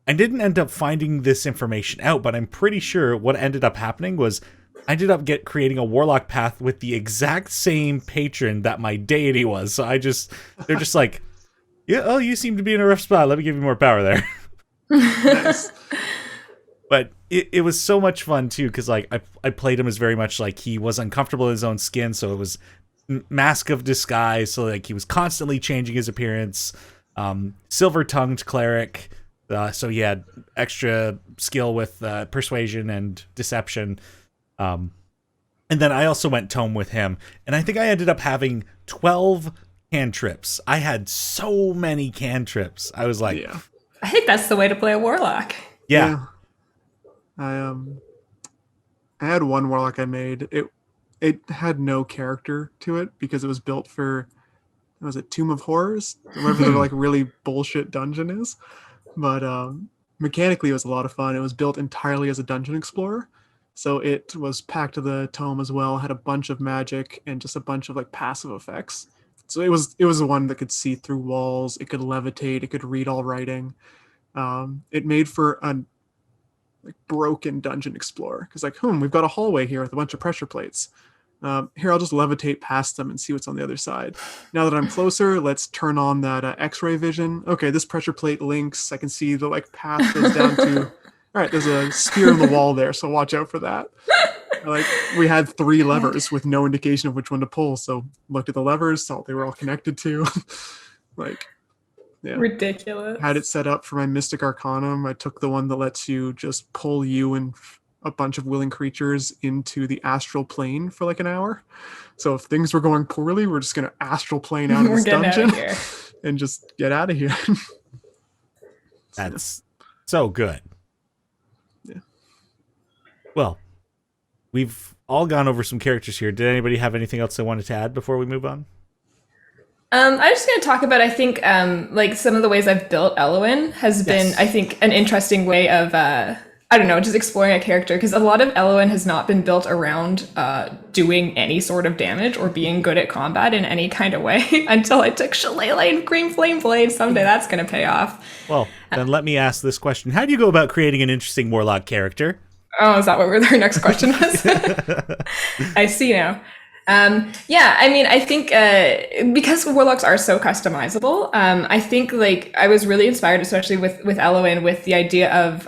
didn't end up finding this information out, but I'm pretty sure what ended up happening was I ended up creating a warlock path with the exact same patron that my deity was. So they're just like, yeah, oh, you seem to be in a rough spot. Let me give you more power there. Nice. But it was so much fun too, because like I played him as very much like he was uncomfortable in his own skin, so it was mask of disguise, so like he was constantly changing his appearance. Silver-tongued cleric, so he had extra skill with persuasion and deception. And then I also went tome with him, and I think I ended up having 12 cantrips. I had so many cantrips. I was like, Yeah. I think that's the way to play a warlock. yeah. I had one warlock I made. It had no character to it because it was built for, was it Tomb of Horrors? Whatever the like really bullshit dungeon is. But mechanically it was a lot of fun. It was built entirely as a dungeon explorer. So it was packed to the tome as well, had a bunch of magic and just a bunch of like passive effects. So it was the one that could see through walls, it could levitate, it could read all writing. It made for a like broken dungeon explorer because like, we've got a hallway here with a bunch of pressure plates. Here, I'll just levitate past them and see what's on the other side. Now that I'm closer, let's turn on that X-ray vision. Okay, this pressure plate links. I can see the like path goes down to. All right, there's a spear in the wall there, so watch out for that. Like we had 3 levers with no indication of which one to pull, so looked at the levers, saw what they were all connected to. Like, yeah. Ridiculous. Had it set up for my Mystic Arcanum. I took the one that lets you just pull you and a bunch of willing creatures into the astral plane for like an hour. So if things were going poorly, we're just going to astral plane out of this dungeon and just get out of here. That's so good. Yeah. Well, we've all gone over some characters here. Did anybody have anything else they wanted to add before we move on? I'm just going to talk about, I think, like some of the ways I've built Elowen has been, I think, an interesting way of, I don't know, just exploring a character, because a lot of Elowen has not been built around doing any sort of damage or being good at combat in any kind of way until I took Shillelagh and Green Flame Blade. Someday that's going to pay off. Well, then let me ask this question. How do you go about creating an interesting warlock character? Oh, is that what their next question was? I see now. Yeah, I mean, I think because warlocks are so customizable, I think like I was really inspired, especially with Elowen, with the idea of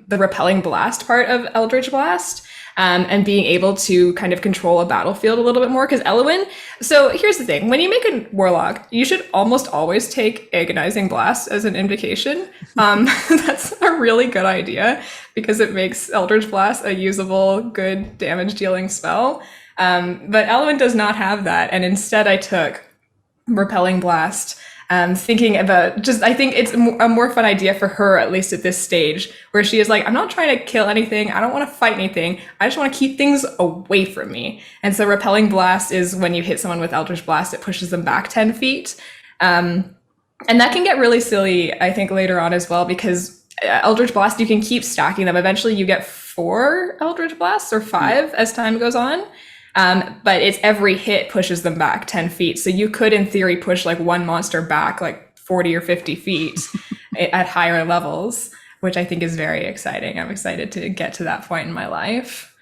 the repelling blast part of Eldritch Blast, and being able to kind of control a battlefield a little bit more. Because Elowen, so here's the thing: when you make a warlock, you should almost always take Agonizing Blast as an invocation. That's a really good idea because it makes Eldritch Blast a usable, good damage dealing spell. But Elowen does not have that, and instead I took Repelling Blast thinking about I think it's a more fun idea for her, at least at this stage, where she is like, I'm not trying to kill anything. I don't want to fight anything. I just want to keep things away from me. And so Repelling Blast is when you hit someone with Eldritch Blast, it pushes them back 10 feet. And that can get really silly, I think, later on as well, because Eldritch Blast, you can keep stacking them. Eventually you get 4 Eldritch Blasts or 5 as time goes on. But it's every hit pushes them back 10 feet. So you could, in theory, push like one monster back like 40 or 50 feet at higher levels, which I think is very exciting. I'm excited to get to that point in my life.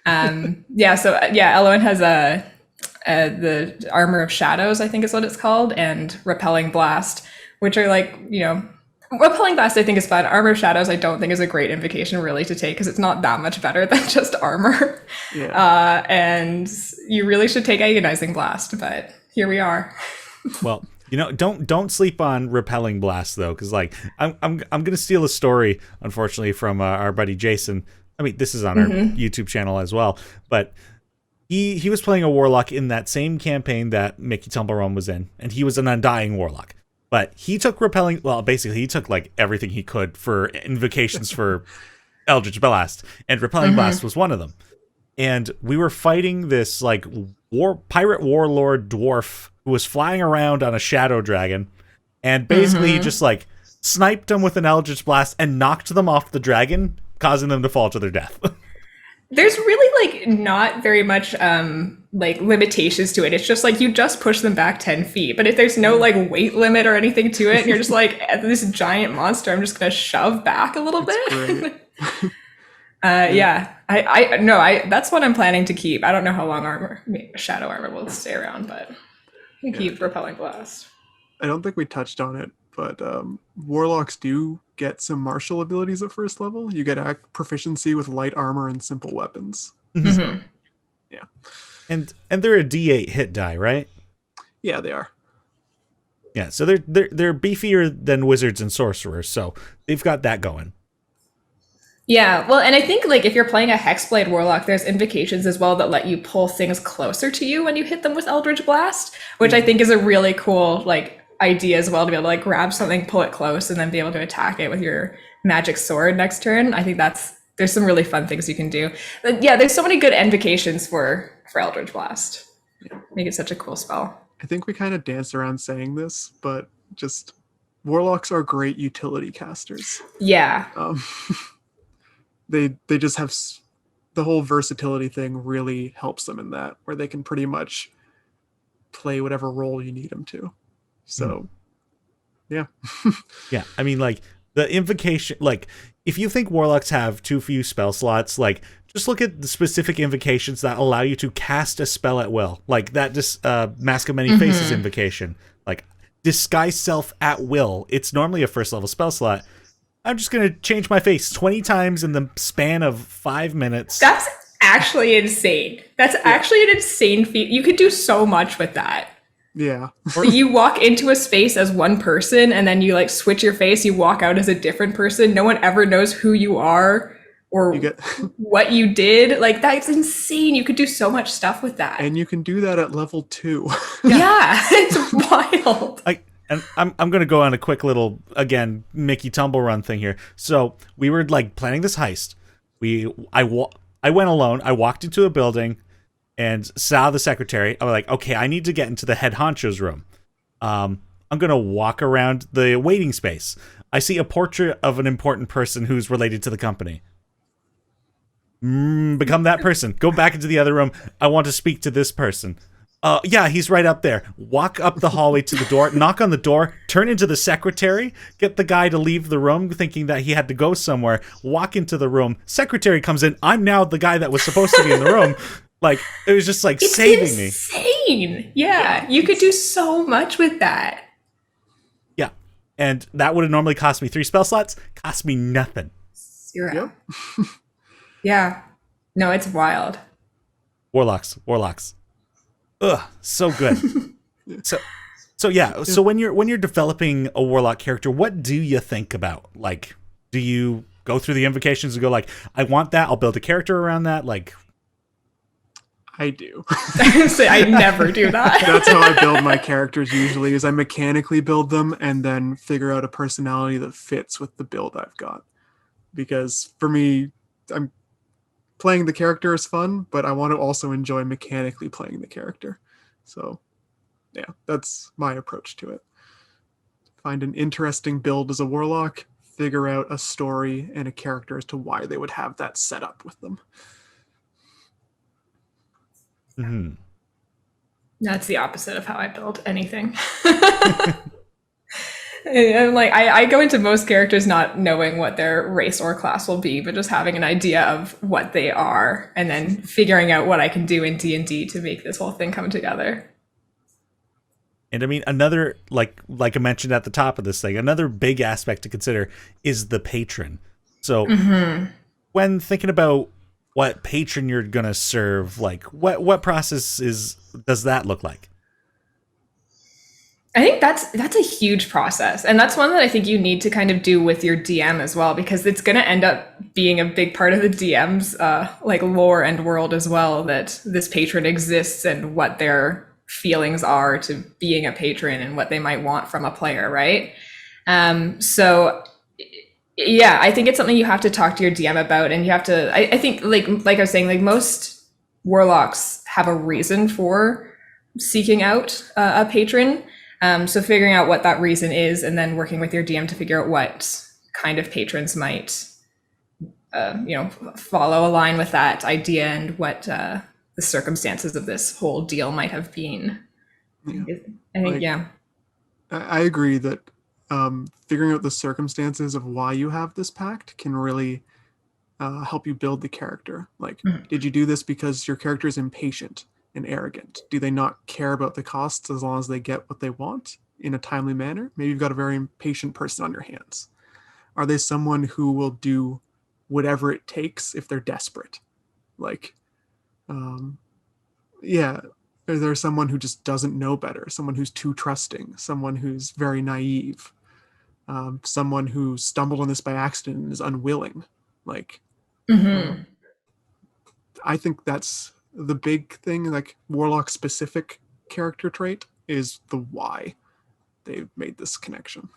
Elowen has the Armor of Shadows, I think is what it's called, and Repelling Blast, which are like, Repelling Blast I think is fun. Armor of Shadows I don't think is a great invocation really to take because it's not that much better than just armor. Yeah. And you really should take Agonizing Blast, but here we are. Well, don't sleep on Repelling Blast though, because like I'm gonna steal a story, unfortunately, from our buddy Jason. I mean, this is on our YouTube channel as well, but he was playing a warlock in that same campaign that Mickey Tumblerone was in, and he was an Undying Warlock. But he took he took like everything he could for invocations for Eldritch Blast, and Repelling Blast was one of them. And we were fighting this like pirate warlord dwarf who was flying around on a shadow dragon, and basically he just like sniped them with an Eldritch Blast and knocked them off the dragon, causing them to fall to their death. There's really like not very much like limitations to it. It's just like you just push them back 10 feet. But if there's no like weight limit or anything to it, and you're just like, this giant monster, I'm just gonna shove back a little bit. That's what I'm planning to keep. I don't know how long shadow armor will stay around, but I keep Repelling Blast. I don't think we touched on it, but warlocks do get some martial abilities at first level. You get proficiency with light armor and simple weapons. So, yeah. And they're a D8 hit die, right? Yeah, they are. Yeah, so they're beefier than wizards and sorcerers, so they've got that going. Yeah, well, and I think like if you're playing a Hexblade Warlock, there's invocations as well that let you pull things closer to you when you hit them with Eldritch Blast, which I think is a really cool like idea as well, to be able to like grab something, pull it close, and then be able to attack it with your magic sword next turn. I think there's some really fun things you can do. But yeah, there's so many good invocations for Eldritch Blast. Make it such a cool spell. I think we kind of danced around saying this, but just warlocks are great utility casters. Yeah. They just have the whole versatility thing really helps them in that, where they can pretty much play whatever role you need them to. So, yeah. Yeah, I mean, like, the invocation, like, if you think warlocks have too few spell slots, like, just look at the specific invocations that allow you to cast a spell at will. Like, that just Mask of Many Faces invocation. Like, Disguise Self at will. It's normally a first level spell slot. I'm just going to change my face 20 times in the span of 5 minutes. That's actually insane. That's actually an insane feat. You could do so much with that. Yeah. You walk into a space as one person, and then you like switch your face, you walk out as a different person. No one ever knows who you are or what you did. Like, that's insane. You could do so much stuff with that. And you can do that at level 2. Yeah, it's wild. And I'm going to go on a quick little, again, Mickey Tumble Run thing here. So we were like planning this heist. I went alone. I walked into a building and saw the secretary. I was like, okay, I need to get into the head honcho's room. I'm going to walk around the waiting space. I see a portrait of an important person who's related to the company. Become that person. Go back into the other room. I want to speak to this person. Yeah, he's right up there. Walk up the hallway to the door, knock on the door, turn into the secretary, get the guy to leave the room thinking that he had to go somewhere, walk into the room, secretary comes in, I'm now the guy that was supposed to be in the room. Like, it was just like saving me. It's insane. Yeah, you could do so much with that. Yeah, and that would have normally cost me 3 spell slots, cost me nothing. 0. Yep. Yeah. No, it's wild. Warlocks. Ugh, so good. So yeah. So when you're developing a warlock character, what do you think about? Like, do you go through the invocations and go like, I want that, I'll build a character around that? Like, I do. I never do that. That's how I build my characters usually, is I mechanically build them and then figure out a personality that fits with the build I've got. Because for me, I'm playing the character is fun, but I want to also enjoy mechanically playing the character. So yeah, that's my approach to it. Find an interesting build as a warlock, figure out a story and a character as to why they would have that set up with them. Mm-hmm. That's the opposite of how I build anything. And like I go into most characters not knowing what their race or class will be, but just having an idea of what they are, and then figuring out what I can do in D&D to make this whole thing come together. And I mean, another, like I mentioned at the top of this thing, another big aspect to consider is the patron. So when thinking about what patron you're going to serve, like what process does that look like? I think that's a huge process. And that's one that I think you need to kind of do with your DM as well, because it's going to end up being a big part of the DM's like lore and world as well, that this patron exists and what their feelings are to being a patron and what they might want from a player, right? So yeah, I think it's something you have to talk to your DM about, and you have to, I think like I was saying, like most warlocks have a reason for seeking out a patron. So figuring out what that reason is, and then working with your DM to figure out what kind of patrons might, follow a line with that idea, and what the circumstances of this whole deal might have been. Yeah. I think, yeah. I agree that figuring out the circumstances of why you have this pact can really help you build the character. Like, did you do this because your character is impatient and arrogant? Do they not care about the costs as long as they get what they want in a timely manner? Maybe you've got a very impatient person on your hands. Are they someone who will do whatever it takes if they're desperate? Like, is there someone who just doesn't know better? Someone who's too trusting? Someone who's very naive? Someone who stumbled on this by accident and is unwilling? Like, I think that's the big thing. Like, warlock specific character trait is the why they've made this connection,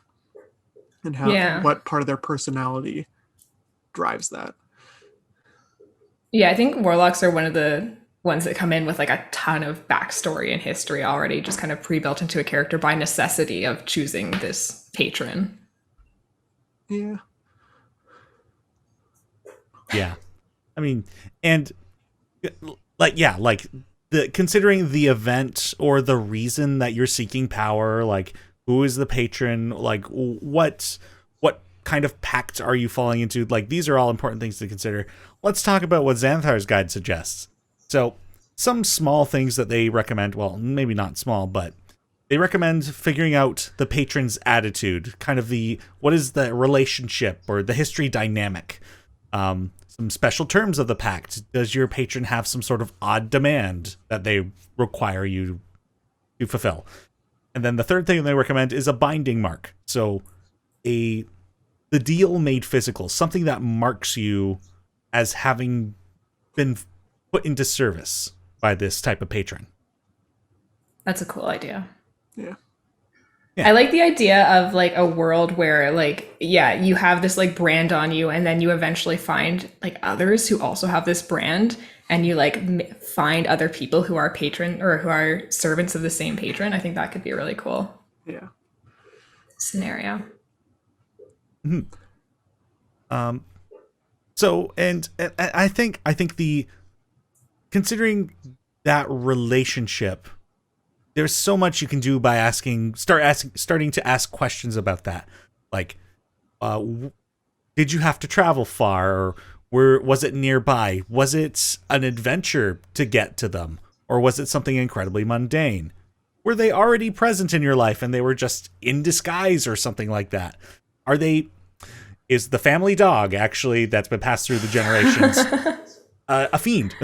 and how what part of their personality drives that. Yeah, I think warlocks are one of the ones that come in with like a ton of backstory and history already, just kind of pre-built into a character by necessity of choosing this patron. Yeah. I mean, and like considering the event or the reason that you're seeking power, like who is the patron, like what kind of pact are you falling into? Like, these are all important things to consider. Let's talk about what Xanthar's guide suggests. So some small things that they recommend, well, maybe not small, but they recommend figuring out the patron's attitude, kind of what is the relationship or the history dynamic. Some special terms of the pact. Does your patron have some sort of odd demand that they require you to fulfill? And then the third thing they recommend is a binding mark. So the deal made physical, something that marks you as having been put into service by this type of patron. That's a cool idea. Yeah. I like the idea of like a world where like, you have this like brand on you, and then you eventually find like others who also have this brand, and you like find other people who are patron or who are servants of the same patron. I think that could be a really cool scenario. So, and I think considering that relationship, there's so much you can do by starting to ask questions about that. Like, did you have to travel far, or was it nearby? Was it an adventure to get to them, or was it something incredibly mundane? Were they already present in your life and they were just in disguise or something like that? Is the family dog actually that's been passed through the generations a fiend,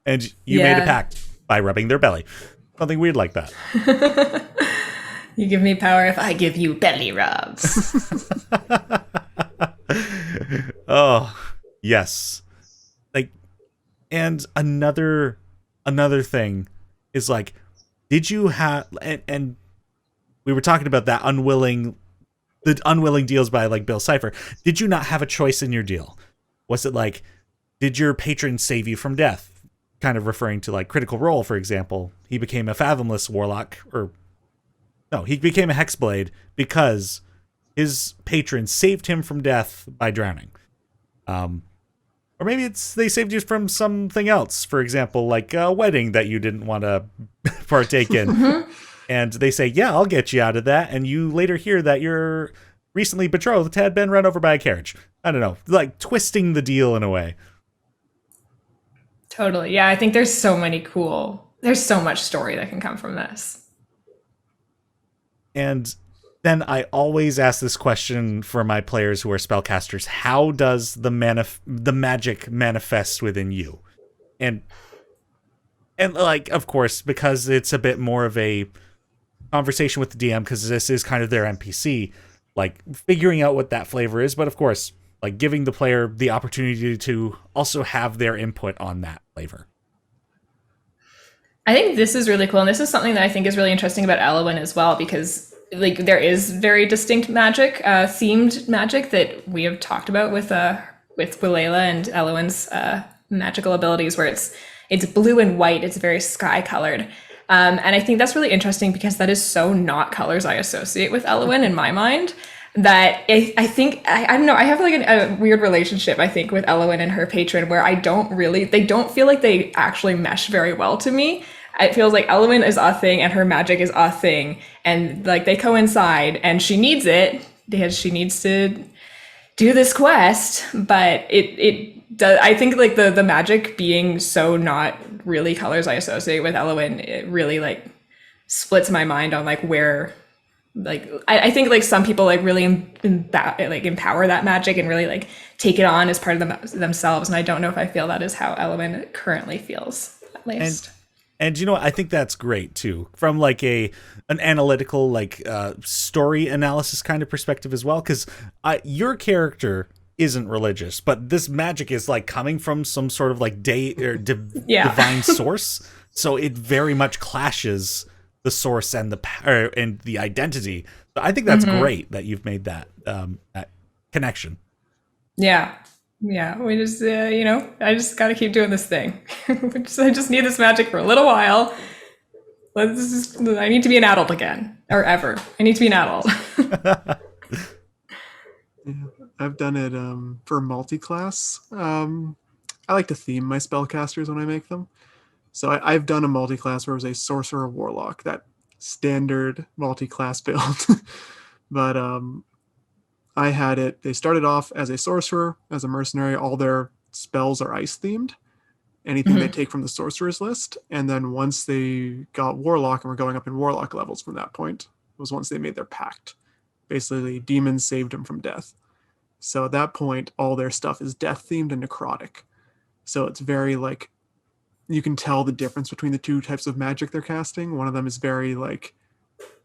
and you made a pact by rubbing their belly? Something weird like that. You give me power if I give you belly rubs. Oh, yes. Like, and another another thing is like, did you have, and we were talking about that the unwilling deals by like Bill Cipher. Did you not have a choice in your deal? Was it like, did your patron save you from death? Kind of referring to like Critical Role, for example. He became a Fathomless Warlock, he became a Hexblade because his patron saved him from death by drowning. Or maybe they saved you from something else. For example, like a wedding that you didn't want to partake in. And they say, yeah, I'll get you out of that. And you later hear that your recently betrothed had been run over by a carriage. I don't know, like twisting the deal in a way. Totally. Yeah, I think there's so much story that can come from this. And then I always ask this question for my players who are spellcasters: how does the magic manifest within you? And like, of course, because it's a bit more of a conversation with the DM, because this is kind of their NPC, like figuring out what that flavor is. But of course, like giving the player the opportunity to also have their input on that flavor. I think this is really cool. And this is something that I think is really interesting about Elwyn as well, because like there is very distinct magic, themed magic that we have talked about with Wilela and Elwyn's magical abilities, where it's blue and white. It's very sky colored. And I think that's really interesting because that is so not colors I associate with Elwyn in my mind, that I think, I don't know, I have like a weird relationship, I think, with Elwyn and her patron, where they don't feel like they actually mesh very well to me. It feels like Elwyn is a thing and her magic is a thing, and like they coincide, and she needs it because she needs to do this quest, but it does. I think like the magic being so not really colors I associate with Elwyn, it really like splits my mind on like where, like I think like some people like really empower that magic and really like take it on as part of themselves, and I don't know if I feel that is how Elwyn currently feels, at least. And you know what? I think that's great too, from like an analytical, like story analysis kind of perspective as well. Because your character isn't religious, but this magic is like coming from some sort of like divine source. So it very much clashes the source and the identity. So I think that's great that you've made that connection. Yeah. Yeah, we just, I just got to keep doing this thing. I just need this magic for a little while. I need to be an adult again, or ever. I need to be an adult. Yeah, I've done it for multi-class. I like to theme my spellcasters when I make them. So I've done a multi-class where it was a Sorcerer Warlock, that standard multi-class build. But I had it, they started off as a sorcerer, as a mercenary. All their spells are ice themed, anything they take from the sorcerer's list. And then once they got Warlock and were going up in Warlock levels from that point, was once they made their Pact. Basically, demons saved them from death. So at that point, all their stuff is death themed and necrotic. So it's very like, you can tell the difference between the two types of magic they're casting. One of them is very like,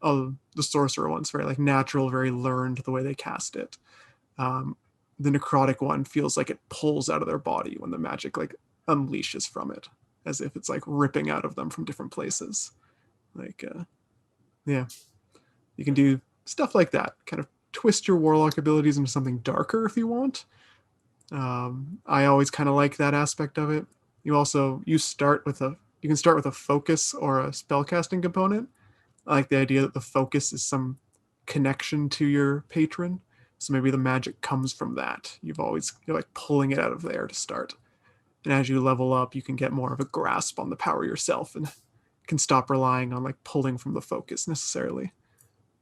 the sorcerer one's very like natural, very learned the way they cast it. The necrotic one feels like it pulls out of their body when the magic like unleashes from it, as if it's like ripping out of them from different places. Like, yeah, you can do stuff like that. Kind of twist your warlock abilities into something darker if you want. I always kind of like that aspect of it. You can start with a focus or a spellcasting component. I like the idea that the focus is some connection to your patron. So maybe the magic comes from that. You're like pulling it out of there to start. And as you level up, you can get more of a grasp on the power yourself and can stop relying on like pulling from the focus necessarily.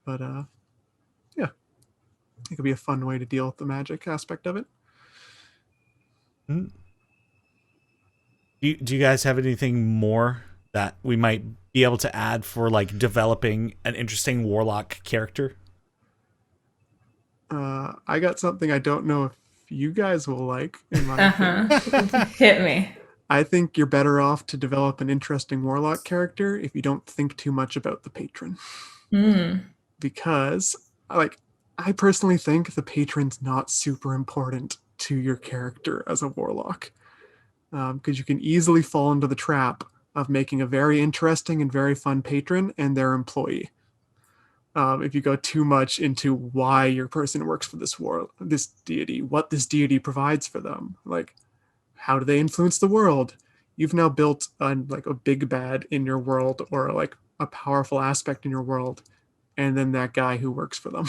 But yeah, it could be a fun way to deal with the magic aspect of it. Do you guys have anything more that we might be able to add for like developing an interesting warlock character? I got something I don't know if you guys will like, in my opinion. Hit me. I think you're better off to develop an interesting warlock character if you don't think too much about the patron. Because I personally think the patron's not super important to your character as a warlock. Because you can easily fall into the trap of making a very interesting and very fun patron and their employee. If you go too much into why your person works for this deity, what this deity provides for them, like how do they influence the world, you've now built a big bad in your world, or like a powerful aspect in your world, and then that guy who works for them.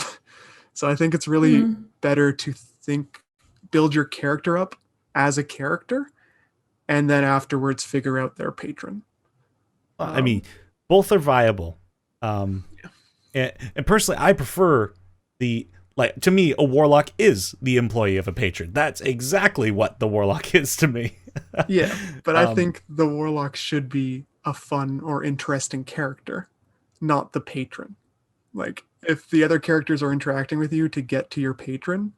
So I think it's really better to build your character up as a character, and then afterwards figure out their patron. I mean, both are viable. And personally, I prefer to me, a warlock is the employee of a patron. That's exactly what the warlock is to me. Yeah, but I think the warlock should be a fun or interesting character, not the patron. Like, if the other characters are interacting with you to get to your patron,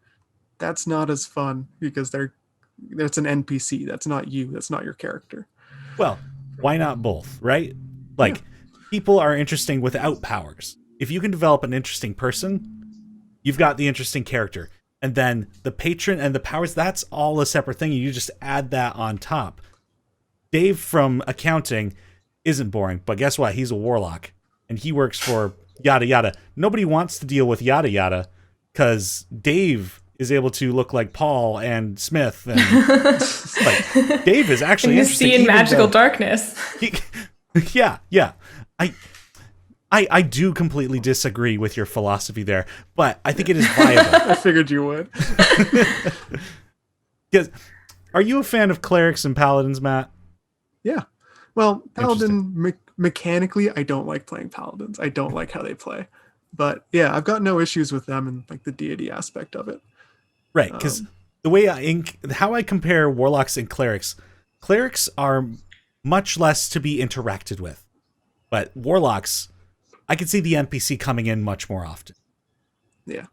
that's not as fun, because that's an NPC. That's not you. That's not your character. Well, why not both, right? Like, people are interesting without powers. If you can develop an interesting person, you've got the interesting character. And then the patron and the powers, that's all a separate thing. You just add that on top. Dave from accounting isn't boring, but guess what? He's a warlock, and he works for yada yada. Nobody wants to deal with yada yada because Dave is able to look like Paul and Smith. And like, Dave is actually you interesting. See in magical darkness. Yeah. I do completely disagree with your philosophy there, but I think it is viable. I figured you would. Because, are you a fan of clerics and paladins, Matt? Yeah. Well, paladin mechanically, I don't like playing paladins. I don't like how they play. But yeah, I've got no issues with them and like the deity aspect of it. Right, because the way how I compare warlocks and clerics are much less to be interacted with, but warlocks, I could see the NPC coming in much more often. Yeah.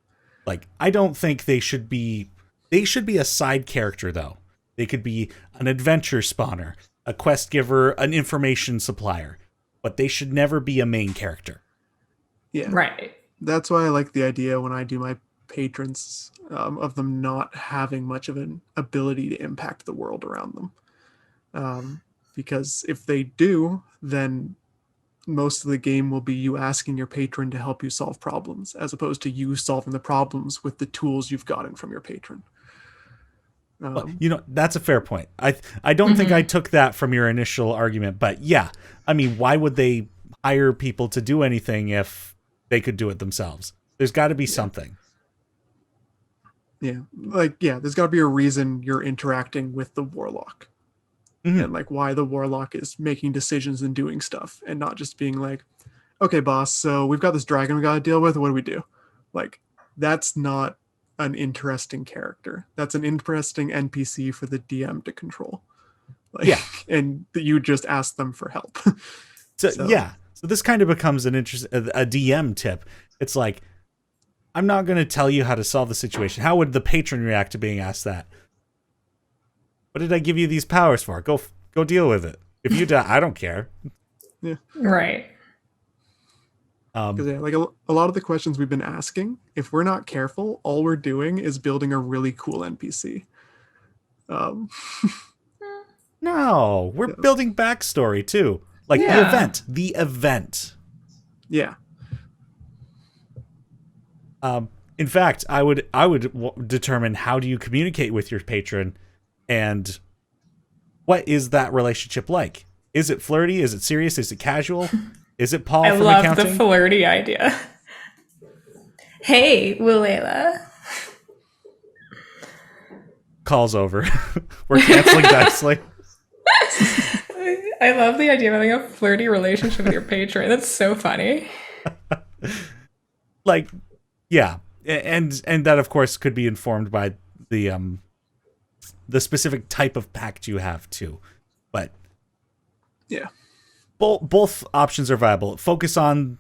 Like, I don't think they should be a side character, though. They could be an adventure spawner, a quest giver, an information supplier, but they should never be a main character. Yeah. Right. That's why I like the idea when I do my patrons of them not having much of an ability to impact the world around them. Because if they do, then most of the game will be you asking your patron to help you solve problems, as opposed to you solving the problems with the tools you've gotten from your patron. Well, that's a fair point. I don't think I took that from your initial argument, but yeah, I mean, why would they hire people to do anything if they could do it themselves? There's got to be something. Yeah, there's got to be a reason you're interacting with the warlock. And like why the warlock is making decisions and doing stuff, and not just being like, okay, boss, so we've got this dragon we got to deal with. What do we do? Like, that's not an interesting character. That's an interesting NPC for the DM to control. Like, yeah. And you just ask them for help. So this kind of becomes a DM tip. It's like, I'm not going to tell you how to solve the situation. How would the patron react to being asked that? What did I give you these powers for? Go deal with it. If you die, I don't care. Yeah. Right. Because like a lot of the questions we've been asking, if we're not careful, all we're doing is building a really cool NPC. No, we're building backstory too. Like the event. Yeah. In fact, I would determine how do you communicate with your patron. And what is that relationship like? Is it flirty? Is it serious? Is it casual? Is it Paul from accounting? I love the flirty idea. Hey, Willela. Call's over. We're canceling Dicely. I love the idea of having a flirty relationship with your patron. That's so funny. Like, yeah. And that, of course, could be informed by the specific type of pact you have too, but yeah, both options are viable. Focus on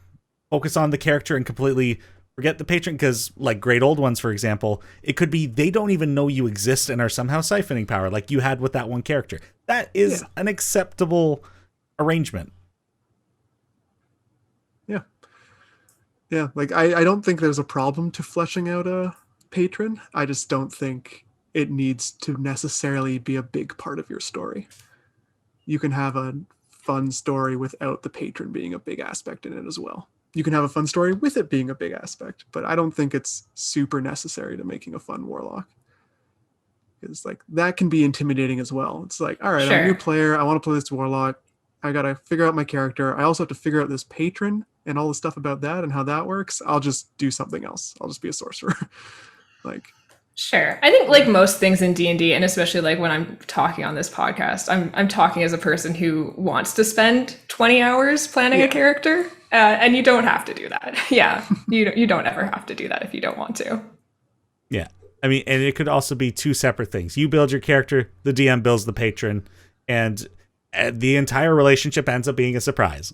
the character and completely forget the patron, because like Great Old Ones, for example, it could be they don't even know you exist and are somehow siphoning power, like you had with that one character. That is an acceptable arrangement. Yeah, like I don't think there's a problem to fleshing out a patron. I just don't think it needs to necessarily be a big part of your story. You can have a fun story without the patron being a big aspect in it as well. You can have a fun story with it being a big aspect, but I don't think it's super necessary to making a fun warlock. Because like that can be intimidating as well. It's like, all right, I'm a new player. I want to play this warlock. I got to figure out my character. I also have to figure out this patron and all the stuff about that and how that works. I'll just do something else. I'll just be a sorcerer. Like, sure. I think like most things in D&D, and especially like when I'm talking on this podcast, I'm talking as a person who wants to spend 20 hours planning a character, and you don't have to do that. Yeah, you don't ever have to do that if you don't want to. Yeah. I mean, and it could also be two separate things. You build your character, the DM builds the patron, and the entire relationship ends up being a surprise.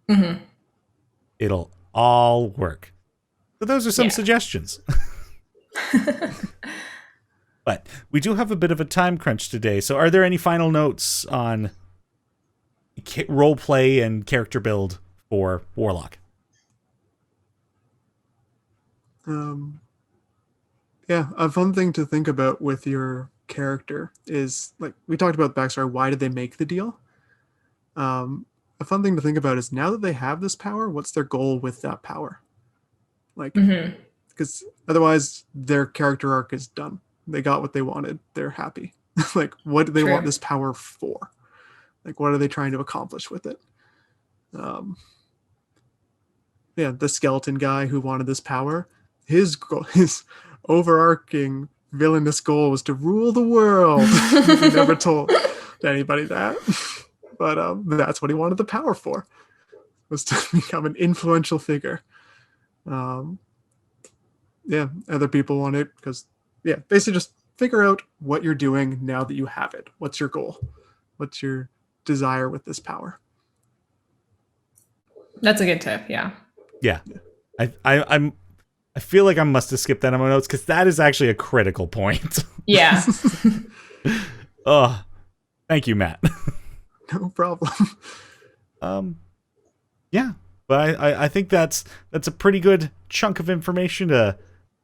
Mm-hmm. It'll all work. So those are some suggestions. But we do have a bit of a time crunch today. So are there any final notes on roleplay and character build for Warlock? Yeah, a fun thing to think about with your character is, like, we talked about backstory. Why did they make the deal? A fun thing to think about is, now that they have this power, what's their goal with that power? Like, because otherwise their character arc is done. They got what they wanted. They're happy. Like, what do they want this power for? Like, what are they trying to accomplish with it? Yeah, the skeleton guy who wanted this power, his overarching villainous goal was to rule the world. He never told anybody that, but that's what he wanted the power for, was to become an influential figure. Yeah, other people want it because, basically just figure out what you're doing now that you have it. What's your goal? What's your desire with this power? That's a good tip. Yeah. I feel like I must have skipped that on my notes because that is actually a critical point. Yeah. Oh, thank you, Matt. No problem. Yeah, but I think that's a pretty good chunk of information to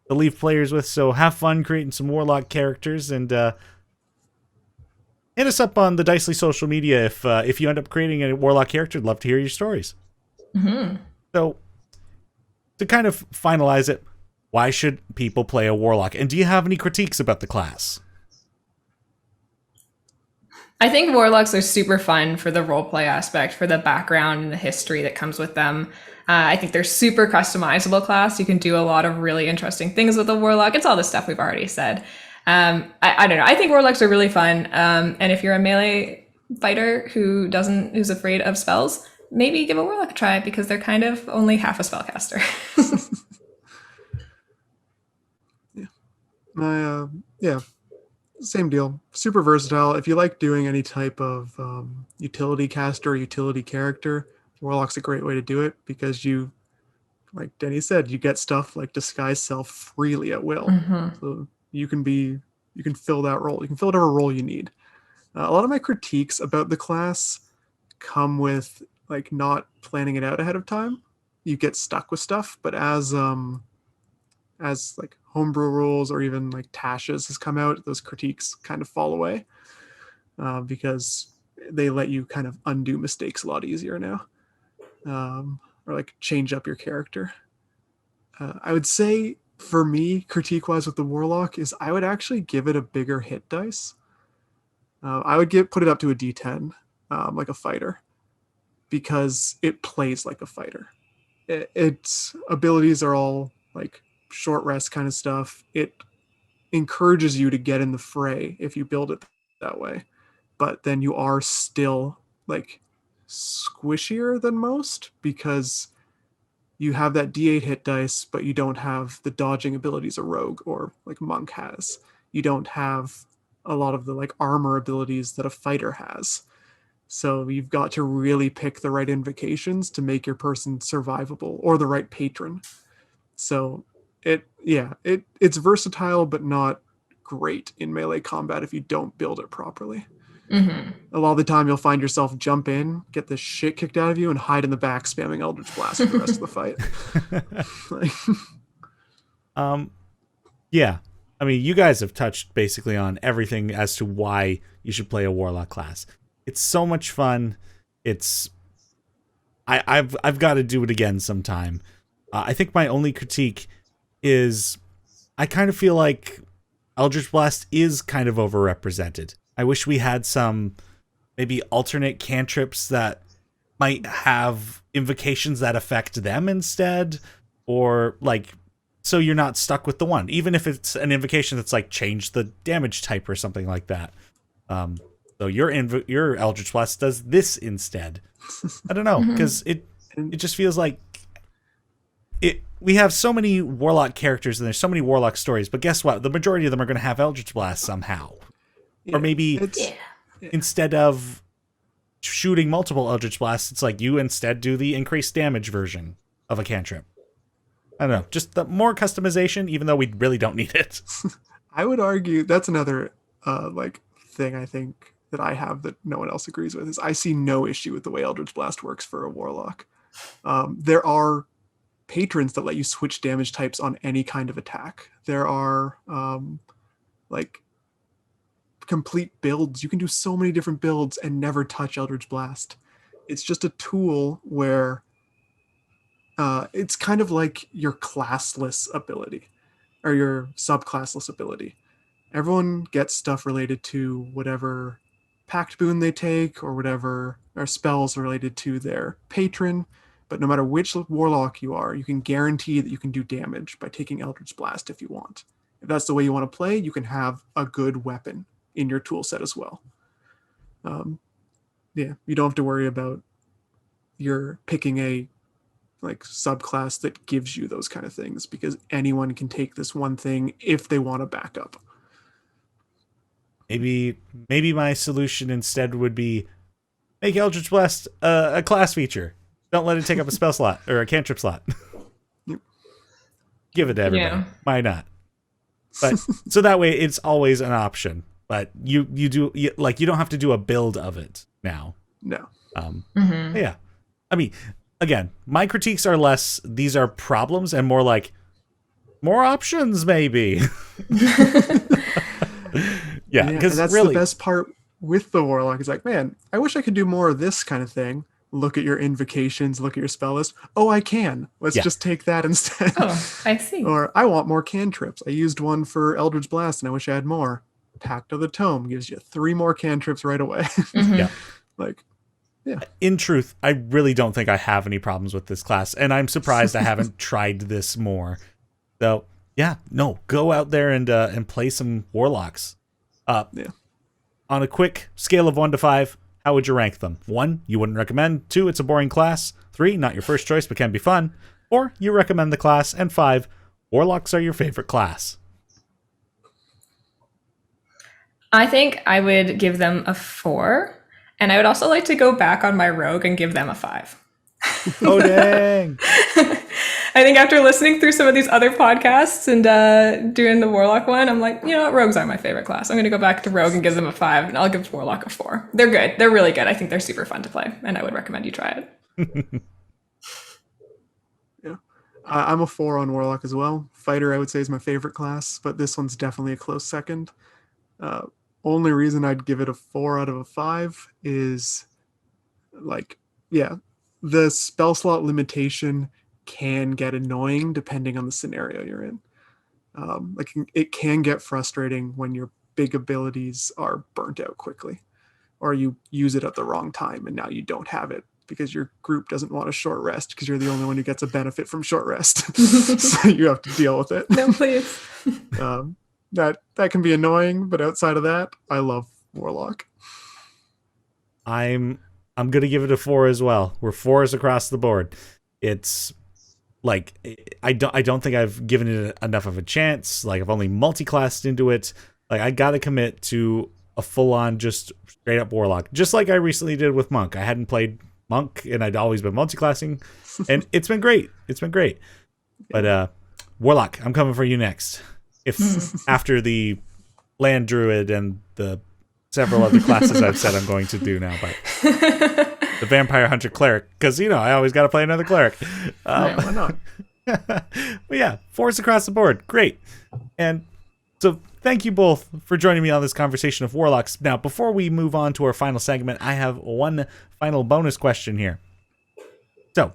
leave players with. So have fun creating some Warlock characters, and hit us up on the Dicely social media if you end up creating a Warlock character. I'd love to hear your stories. Mm-hmm. So, to kind of finalize it, why should people play a Warlock? And do you have any critiques about the class? I think Warlocks are super fun for the roleplay aspect, for the background and the history that comes with them. I think they're super customizable class. You can do a lot of really interesting things with a Warlock. It's all the stuff we've already said. I don't know. I think Warlocks are really fun. And if you're a melee fighter who's afraid of spells, maybe give a Warlock a try, because they're kind of only half a spellcaster. Same deal. Super versatile. If you like doing any type of utility caster, utility character, Warlock's a great way to do it, because you, like Denny said, you get stuff like disguise self freely at will. So you can fill that role. You can fill whatever role you need. A lot of my critiques about the class come with like not planning it out ahead of time. You get stuck with stuff, but as like homebrew rules or even like Tasha's has come out, those critiques kind of fall away, because they let you kind of undo mistakes a lot easier now, or like change up your character. I would say for me, critique wise with the Warlock, is I would actually give it a bigger hit dice. I would put it up to a D10, like a fighter, because it plays like a fighter. Its abilities are all like short rest kind of stuff. It encourages you to get in the fray if you build it that way, but then you are still like squishier than most, because you have that D8 hit dice, but you don't have the dodging abilities a rogue or like monk has. You don't have a lot of the like armor abilities that a fighter has. So you've got to really pick the right invocations to make your person survivable, or the right patron. So it's versatile, but not great in melee combat if you don't build it properly. A lot of the time you'll find yourself jump in, get the shit kicked out of you, and hide in the back spamming Eldritch Blast for the rest of the fight. Yeah. I I mean, you guys have touched basically on everything as to why you should play a Warlock class. It's so much fun. I've got to do it again sometime. I think my only critique is I kind of feel like Eldritch Blast is kind of overrepresented. I wish we had some maybe alternate cantrips that might have invocations that affect them instead, or like, so you're not stuck with the one, even if it's an invocation that's like change the damage type or something like that. So your Eldritch Blast does this instead. I don't know, because it just feels like we have so many Warlock characters and there's so many Warlock stories, but guess what? The majority of them are going to have Eldritch Blast somehow. Yeah, or maybe instead of shooting multiple Eldritch Blasts, it's like you instead do the increased damage version of a cantrip. I don't know, just the more customization, even though we really don't need it. I would argue that's another thing I think that I have that no one else agrees with is I see no issue with the way Eldritch Blast works for a Warlock. There are patrons that let you switch damage types on any kind of attack. There are complete builds. You can do so many different builds and never touch Eldritch Blast. It's just a tool where it's kind of like your classless ability or your subclassless ability. Everyone gets stuff related to whatever Pact boon they take or whatever, or spells related to their patron. But no matter which Warlock you are, you can guarantee that you can do damage by taking Eldritch Blast if you want. If that's the way you want to play, you can have a good weapon in your tool set as well. You don't have to worry about you're picking a subclass that gives you those kind of things, because anyone can take this one thing if they want to back up. Maybe my solution instead would be make Eldritch Blast a class feature. Don't let it take up a spell slot or a cantrip slot. Yep. Give it to everybody. Yeah. Why not? But so that way it's always an option. But you don't have to do a build of it now. No. Yeah. I mean, again, my critiques are less these are problems and more like more options maybe. Yeah, because that's really the best part with the Warlock is like, man, I wish I could do more of this kind of thing. Look at your invocations, look at your spell list. Oh, I can. Let's just take that instead. Oh, I see. Or I want more cantrips. I used one for Eldritch Blast and I wish I had more. Pact of the Tome gives you 3 more cantrips right away. Yeah. Yeah. In truth, I really don't think I have any problems with this class, and I'm surprised I haven't tried this more. So, yeah, no, go out there and play some Warlocks. On a quick scale of 1 to 5, how would you rank them? 1, you wouldn't recommend. 2, it's a boring class. 3, not your first choice but can be fun. 4, you recommend the class. And 5, Warlocks are your favorite class. I think I would give them a 4. And I would also like to go back on my rogue and give them a 5. Oh, dang. I think after listening through some of these other podcasts and doing the Warlock one, I'm like, you know what? Rogues are my favorite class. I'm going to go back to Rogue and give them a 5, and I'll give Warlock a 4. They're good. They're really good. I think they're super fun to play, and I would recommend you try it. Yeah. I'm a 4 on Warlock as well. Fighter, I would say, is my favorite class, but this one's definitely a close second. Only reason I'd give it a 4 out of a 5 is the spell slot limitation can get annoying depending on the scenario you're in. It can get frustrating when your big abilities are burnt out quickly, or you use it at the wrong time and now you don't have it because your group doesn't want a short rest because you're the only one who gets a benefit from short rest. So you have to deal with it. No, please. That can be annoying, but outside of that, I love Warlock. I'm gonna give it a 4 as well. We're 4s across the board. It's like I don't think I've given it enough of a chance. Like I've only multi-classed into it. Like I gotta commit to a full-on just straight up Warlock, just like I recently did with Monk. I hadn't played Monk and I'd always been multi-classing, and it's been great. It's been great. But Warlock, I'm coming for you next. If after the Land Druid and the several other classes I've said I'm going to do now, but the Vampire Hunter Cleric, because I always got to play another cleric. Why not? But yeah, 4s across the board, great. And So thank you both for joining me on this conversation of Warlocks. Now, before we move on to our final segment, I have one final bonus question here. So,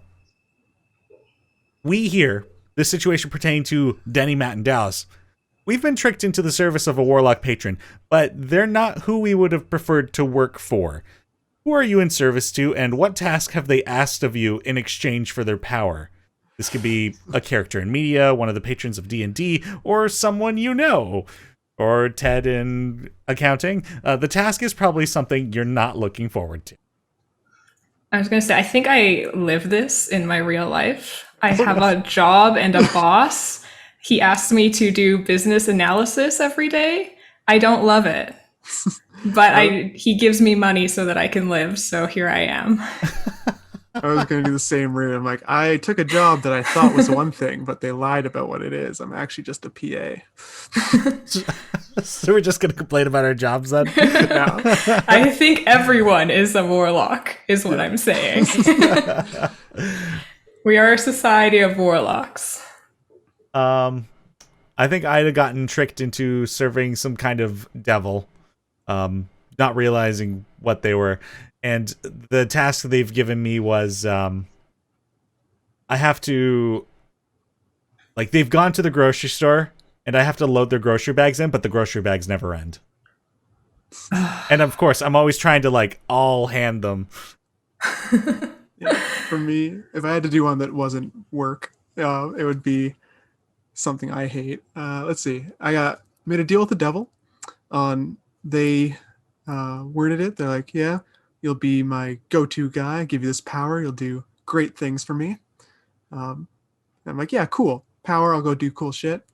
we here, this situation pertaining to Teni, Matt, and Dallis, we've been tricked into the service of a Warlock patron, but they're not who we would have preferred to work for. Who are you in service to, and what task have they asked of you in exchange for their power? This could be a character in media, one of the patrons of D&D, or someone you know, or Ted in accounting. The task is probably something you're not looking forward to. I was going to say, I think I live this in my real life. I have a job and a boss. He asks me to do business analysis every day. I don't love it, but he gives me money so that I can live. So here I am. I was going to do the same route. I'm like, I took a job that I thought was one thing, but they lied about what it is. I'm actually just a PA. So we're just going to complain about our jobs then? No. I think everyone is a warlock, is what I'm saying. We are a society of warlocks. I think I'd have gotten tricked into serving some kind of devil, not realizing what they were. And the task they've given me was, I have to, like, they've gone to the grocery store, and I have to load their grocery bags in, but the grocery bags never end. And of course, I'm always trying to, like, all hand them. Yeah, for me, if I had to do one that wasn't work, it would be something I hate. Let's see. I made a deal with the devil. They worded it. They're like, yeah, you'll be my go-to guy. I give you this power. You'll do great things for me. I'm like, yeah, cool. Power, I'll go do cool shit.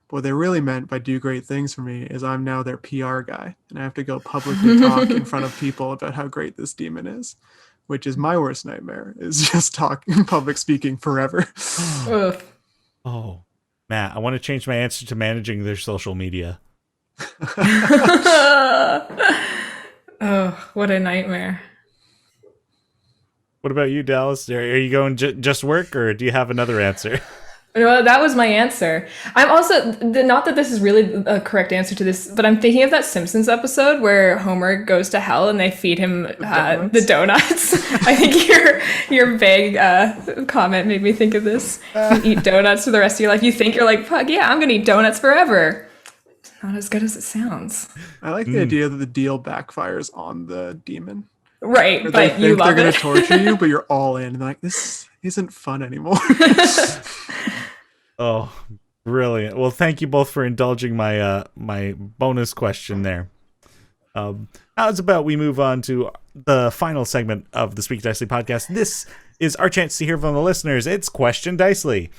But what they really meant by do great things for me is I'm now their PR guy. And I have to go publicly talk in front of people about how great this demon is, which is my worst nightmare, is just talking public speaking forever. Oh, Matt, I want to change my answer to managing their social media. Oh, what a nightmare. What about you, Dallis? Are you going just work, or do you have another answer? Well, that was my answer. I'm also, not that this is really a correct answer to this, but I'm thinking of that Simpsons episode where Homer goes to hell and they feed him the donuts. I think your vague comment made me think of this. You eat donuts for the rest of your life. You think you're like, fuck yeah, I'm going to eat donuts forever. It's not as good as it sounds. I like the idea that the deal backfires on the demon. Right, Or but you love they're it. going to torture you, but you're all in. And they're like, this isn't fun anymore. Oh, brilliant. Well, thank you both for indulging my my bonus question there. How's about we move on to the final segment of the Speak Dicely podcast? This is our chance to hear from the listeners. It's Question Dicely.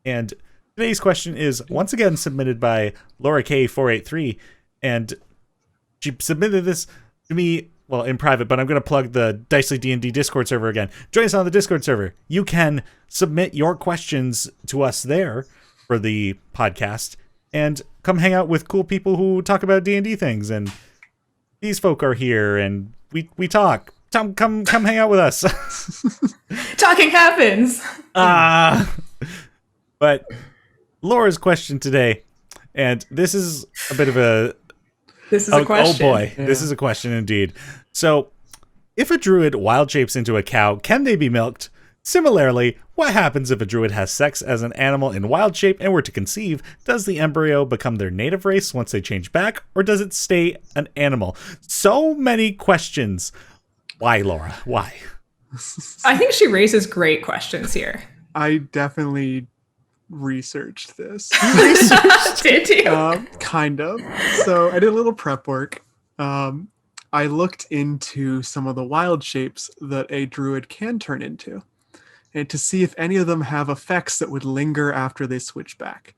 And today's question is once again submitted by Laura K483. And she submitted this to me, well, in private, but I'm going to plug the Dicely DnD Discord server again. Join us on the Discord server. You can submit your questions to us there for the podcast and come hang out with cool people who talk about D&D things. And these folk are here and we talk. Come hang out with us. Talking happens. But Laura's question today, and this is a bit of a... This is a question. Oh boy, Yeah. This is a question indeed. So, if a druid wild shapes into a cow, can they be milked? Similarly, what happens if a druid has sex as an animal in wild shape and were to conceive? Does the embryo become their native race once they change back, or does it stay an animal? So many questions. Why, Laura? Why? I think she raises great questions here. I definitely researched this. Did you? Kind of. So I did a little prep work. I looked into some of the wild shapes that a druid can turn into, and to see if any of them have effects that would linger after they switch back.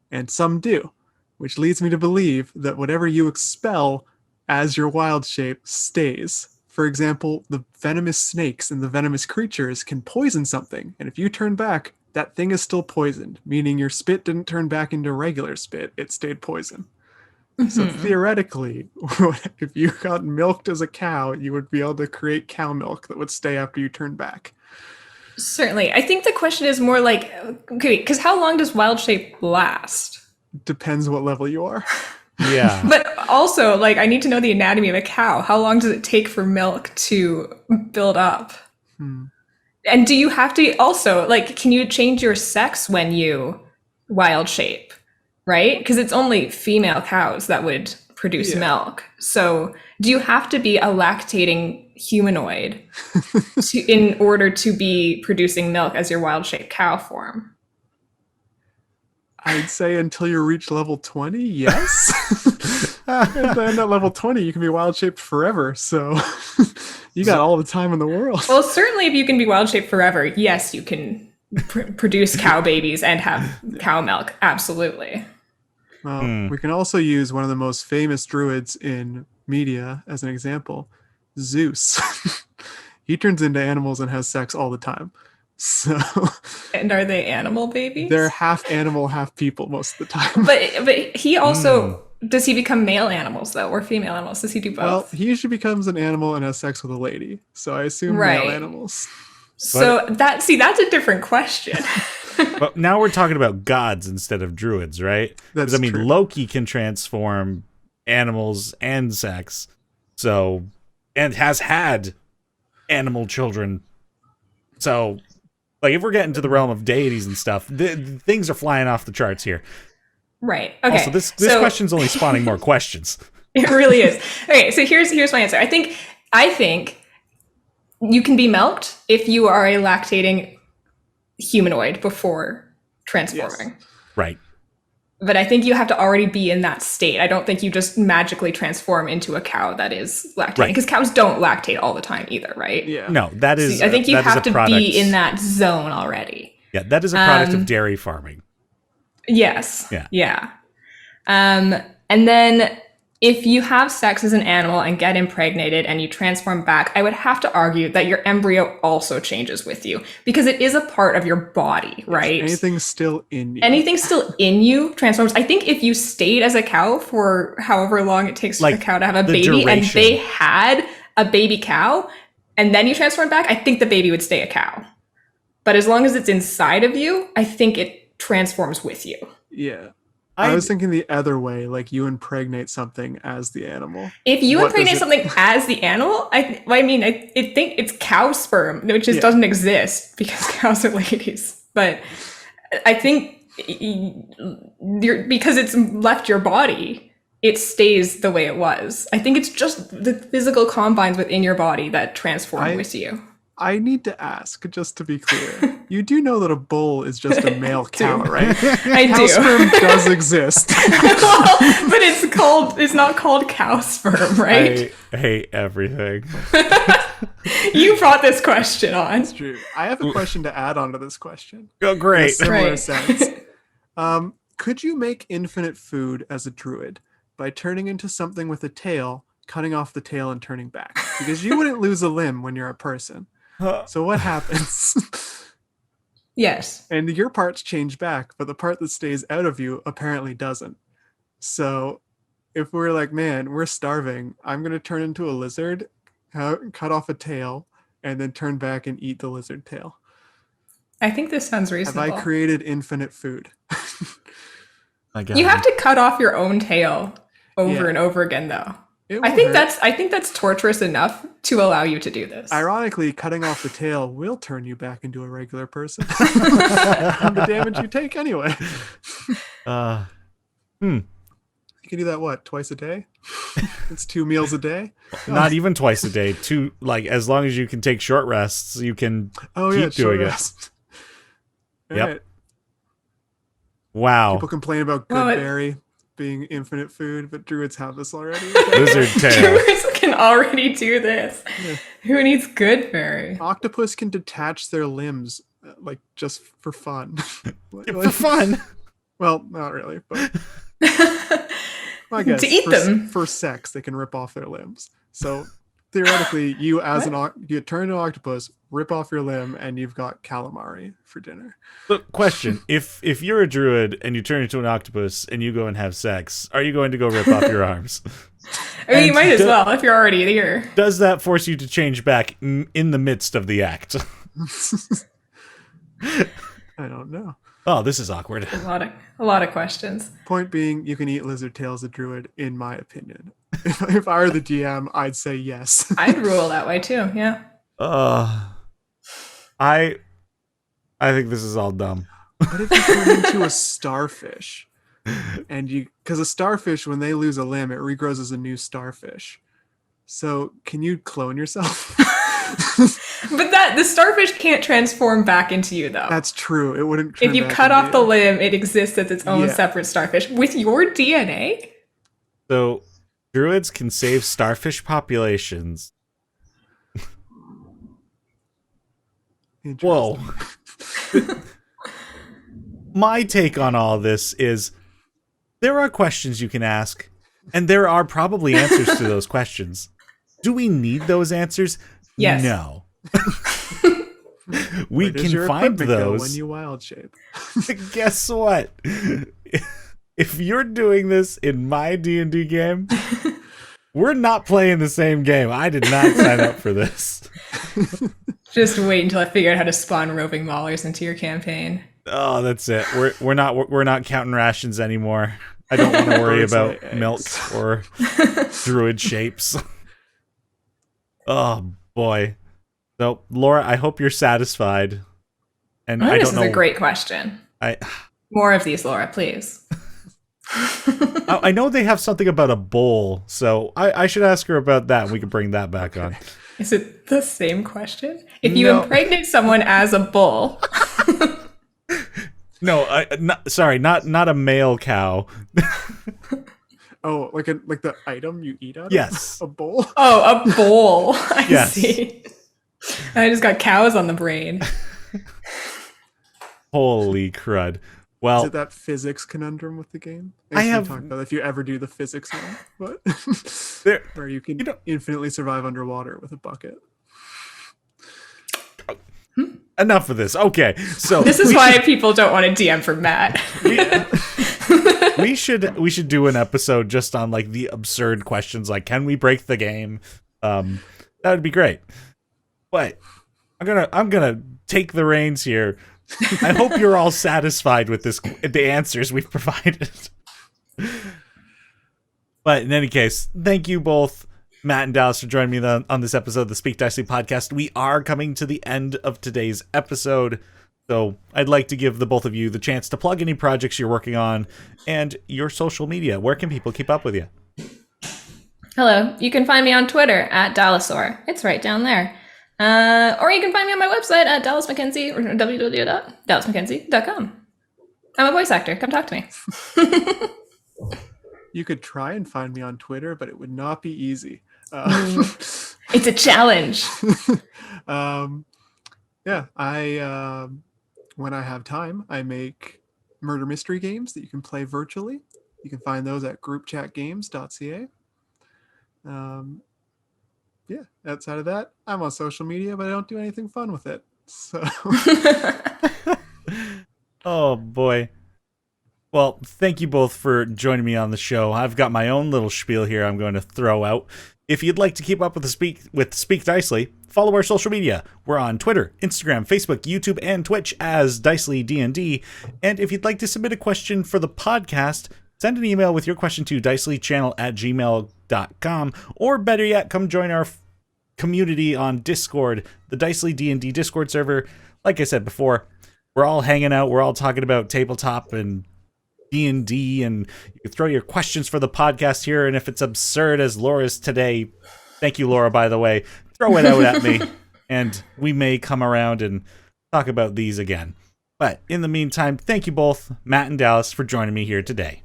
And some do, which leads me to believe that whatever you expel as your wild shape stays. For example, the venomous snakes and the venomous creatures can poison something, and if you turn back, that thing is still poisoned, meaning your spit didn't turn back into regular spit, it stayed poison. So theoretically, if you got milked as a cow, you would be able to create cow milk that would stay after you turn back. Certainly. I think the question is more like, okay, because how long does wild shape last? depends what level you are. Yeah. But also, like, I need to know the anatomy of a cow. How long does it take for milk to build up? And do you have to also, like, can you change your sex when you wild shape, right? Because it's only female cows that would produce milk. So do you have to be a lactating humanoid in order to be producing milk as your wild shape cow form? I'd say until you reach level 20, yes. And then at level 20, you can be wild shaped forever. So you got all the time in the world. Well, certainly if you can be wild shaped forever, yes, you can produce cow babies and have cow milk. Absolutely. Well, we can also use one of the most famous druids in media as an example, Zeus. He turns into animals and has sex all the time. So, and are they animal babies? They're half animal, half people most of the time. But he also does he become male animals though, or female animals? Does he do both? Well, he usually becomes an animal and has sex with a lady. So I assume male animals. So that's a different question. But now we're talking about gods instead of druids, right? That's I mean, true. Loki can transform animals and sex, and has had animal children. So, like, if we're getting to the realm of deities and stuff, things are flying off the charts here. Right. Okay. Also, this question's only spawning more questions. It really is. Okay, so here's my answer. I think you can be milked if you are a lactating humanoid before transforming. Yes. Right. But I think you have to already be in that state. I don't think you just magically transform into a cow that is lactating, because cows don't lactate all the time either, right? Yeah. No, that is. So I think you have to product, be in that zone already. Yeah, that is a product of dairy farming. Yes. Yeah. Yeah. And then if you have sex as an animal and get impregnated and you transform back, I would have to argue that your embryo also changes with you, because it is a part of your body, right? Anything still in you. Anything still in you transforms. I think if you stayed as a cow for however long it takes for a cow to have a baby, and they had a baby cow and then you transform back, I think the baby would stay a cow. But as long as it's inside of you, I think it transforms with you. Yeah. I was thinking the other way, like you impregnate something as the animal. If you impregnate something as the animal, I think it's cow sperm, which just doesn't exist because cows are ladies. But I think because it's left your body, it stays the way it was. I think it's just the physical combines within your body that transform with you. I need to ask, just to be clear. You do know that a bull is just a male cow, right? I cow do. Sperm does exist. Well, but it's not called cow sperm, right? I hate everything. You brought this question on. That's true. I have a question to add on to this question. Oh, great. In a similar sense. Could you make infinite food as a druid by turning into something with a tail, cutting off the tail and turning back? Because you wouldn't lose a limb when you're a person. So what happens? Yes. And your parts change back, but the part that stays out of you apparently doesn't. So if we're like, man, we're starving, I'm going to turn into a lizard, cut off a tail, and then turn back and eat the lizard tail. I think this sounds reasonable. Have I created infinite food? You have to cut off your own tail over and over again, though. I think that's torturous enough to allow you to do this. Ironically, cutting off the tail will turn you back into a regular person. The damage you take anyway. You can do that, twice a day? It's 2 meals a day? Not even twice a day. As long as you can take short rests, you can keep doing it. Yep. Right. Wow. People complain about Goodberry being infinite food, but druids have this already. Lizard tail. Druids can already do this. Yeah. Who needs Goodberry? Octopus can detach their limbs, just for fun. For fun? Well, not really, but I guess to eat them for sex, they can rip off their limbs. So theoretically, you you turn into an octopus, rip off your limb, and you've got calamari for dinner. Look, question: If you're a druid and you turn into an octopus and you go and have sex, are you going to go rip off your arms? I mean, you might as well if you're already here. Does that force you to change back in the midst of the act? I don't know. Oh, this is awkward. A lot of questions. Point being, you can eat lizard tail as a druid, in my opinion. If I were the DM, I'd say yes. I'd rule that way too. Yeah. I think this is all dumb. What if you turn into a starfish? And because a starfish, when they lose a limb, it regrows as a new starfish. So can you clone yourself? But the starfish can't transform back into you, though. That's true. It wouldn't. If you cut off the limb, it exists as its own separate starfish with your DNA. So druids can save starfish populations. Whoa. My take on all this is there are questions you can ask, and there are probably answers to those questions. Do we need those answers? Yes. No. We can find those when you wild shape. Guess what? If you're doing this in my D&D game, we're not playing the same game. I did not sign up for this. Just wait until I figure out how to spawn roving maulers into your campaign. Oh, that's it. We're not counting rations anymore. I don't want to worry about milk or druid shapes. Oh boy. So, Laura, I hope you're satisfied. And I don't know. This is a great question. More of these, Laura, please. I know they have something about a bowl, so I should ask her about that, and we can bring that back on. Is it the same question? If you impregnate someone as a bull. No, not a male cow. Oh, like the item you eat out of? Yes. A bowl? Oh, a bowl. I Yes. see. I just got cows on the brain. Holy crud. Well, is it that physics conundrum with the game? I have talked about if you ever do the physics one, there, where you can infinitely survive underwater with a bucket. Enough of this. Okay, so this is why people don't want to DM for Matt. we should do an episode just on like the absurd questions, like can we break the game? That would be great. But I'm gonna take the reins here. I hope you're all satisfied with the answers we've provided. But in any case, thank you both, Matt and Dallas, for joining me on this episode of the Speak Dicely podcast. We are coming to the end of today's episode, so I'd like to give the both of you the chance to plug any projects you're working on and your social media. Where can people keep up with you? Hello, you can find me on Twitter at Dallisaur. It's right down there. Or you can find me on my website at Dallis MacKenzie or www.dallismackenzie.com. I'm a voice actor. Come talk to me. You could try and find me on Twitter, but it would not be easy. It's a challenge. Yeah, I when I have time, I make murder mystery games that you can play virtually. You can find those at groupchatgames.ca. Yeah, outside of that, I'm on social media, but I don't do anything fun with it. So, oh boy. Well, thank you both for joining me on the show. I've got my own little spiel here I'm going to throw out. If you'd like to keep up with Speak Dicely, follow our social media. We're on Twitter, Instagram, Facebook, YouTube, and Twitch as Dicely DnD. And if you'd like to submit a question for the podcast, send an email with your question to dicelychannel@gmail.com, or better yet, come join our community on Discord, the Dicely DnD Discord server. Like I said before, we're all hanging out, we're all talking about tabletop and D&D, and you can throw your questions for the podcast here, and if it's absurd as Laura's today, thank you, Laura, by the way, throw it out at me, and we may come around and talk about these again. But in the meantime, thank you both, Matt and Dallas, for joining me here today.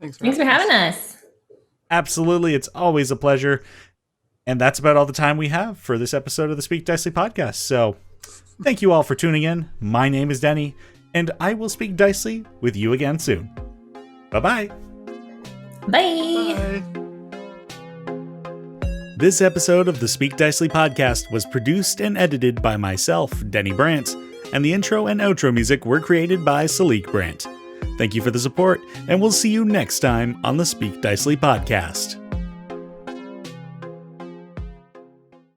Thanks for having us. Absolutely, it's always a pleasure. And that's about all the time we have for this episode of the Speak Dicely podcast. So thank you all for tuning in. My name is Denny, and I will speak Dicely with you again soon. Bye-bye. Bye. Bye. This episode of the Speak Dicely podcast was produced and edited by myself, Teni Brant, and the intro and outro music were created by Teni Brant. Thank you for the support, and we'll see you next time on the Speak Dicely podcast.